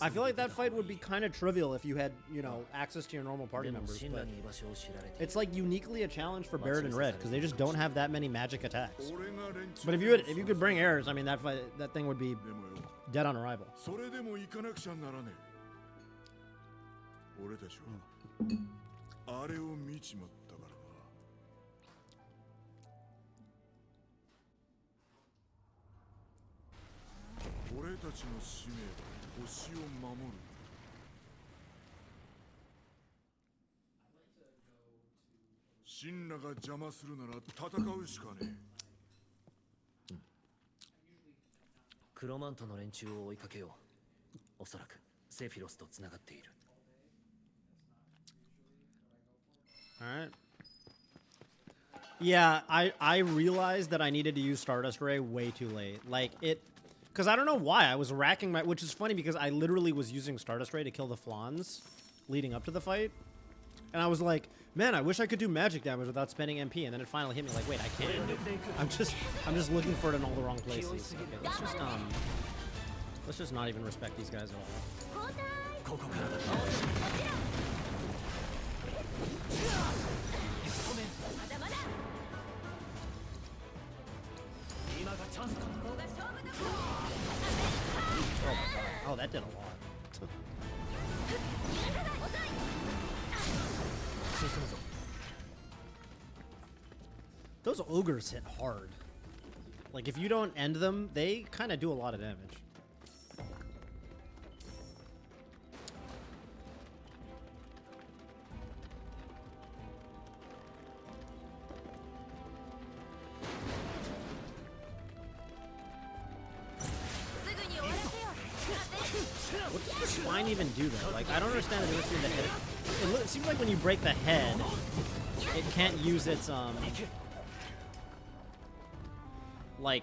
I feel like that fight would be kind of trivial if you had, you know, access to your normal party members. But it's like uniquely a challenge for Barret and Red because they just don't have that many magic attacks. But if you could bring Airs, I mean that thing would be dead on arrival. Alright. Yeah, I realized that I needed to use Stardust Ray way too late. Like, because I don't know why. I was racking my... Which is funny because I literally was using Stardust Ray to kill the Flans leading up to the fight. And I was like, man, I wish I could do magic damage without spending MP. And then it finally hit me like, wait, I can't. I'm just looking for it in all the wrong places. Okay, let's just not even respect these guys at all. Oh my god. Oh, that did a lot. Those ogres hit hard. Like, if you don't end them, they kind of do a lot of damage. What does the spine even do though? Like, I don't understand the difference between the head. It seems like when you break the head, it can't use its like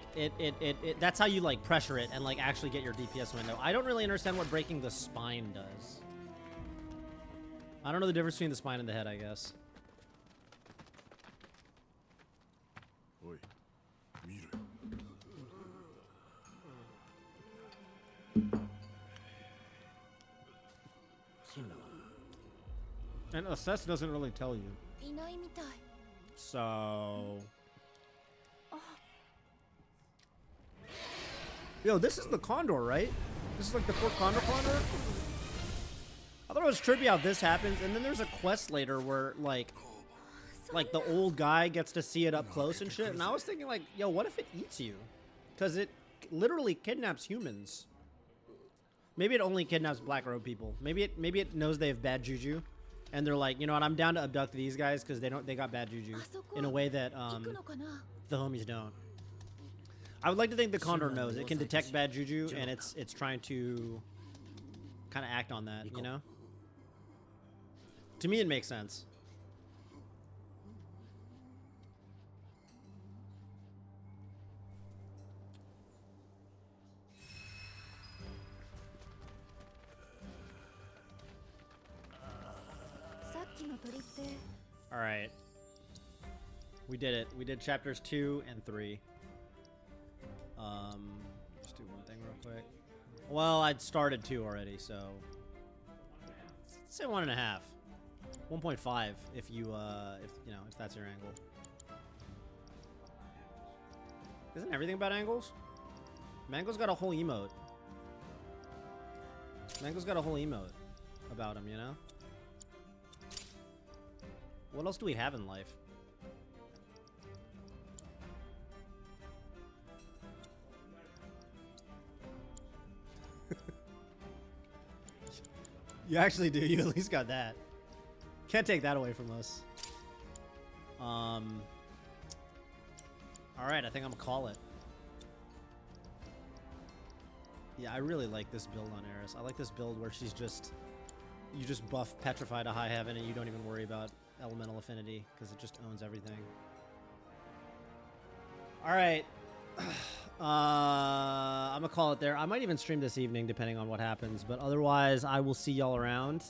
that's how you like pressure it and like actually get your DPS window. I don't really understand what breaking the spine does. I don't know the difference between the spine and the head, I guess. おい見ろよ And assess doesn't really tell you. いないみたい。 So yo, this is the Condor, right? This is like the Fort Condor. I thought it was trippy how this happens, and then there's a quest later where like the old guy gets to see it up close and shit. And I was thinking like, yo, what if it eats you? Because it literally kidnaps humans. Maybe it only kidnaps black robe people. Maybe it knows they have bad juju, and they're like, you know what, I'm down to abduct these guys because they got bad juju in a way that the homies don't. I would like to think the Condor knows. It can detect bad juju, and it's trying to kind of act on that, you know? To me, it makes sense. All right. We did it. We did chapters 2 and 3. Let's do one thing real quick. Well, I'd started 2 already, so let's say 1.5, 1.5 if you if that's your angle. Isn't everything about angles? Mango's got a whole emote. Mango's got a whole emote about him, you know? What else do we have in life? You actually do. You at least got that. Can't take that away from us. All right, I think I'm gonna call it. Yeah, I really like this build on Eris. I like this build where she's just, you just buff Petrify to high heaven and you don't even worry about elemental affinity because it just owns everything. All right. I'm gonna call it there. I might even stream this evening depending on what happens, but otherwise I will see y'all around.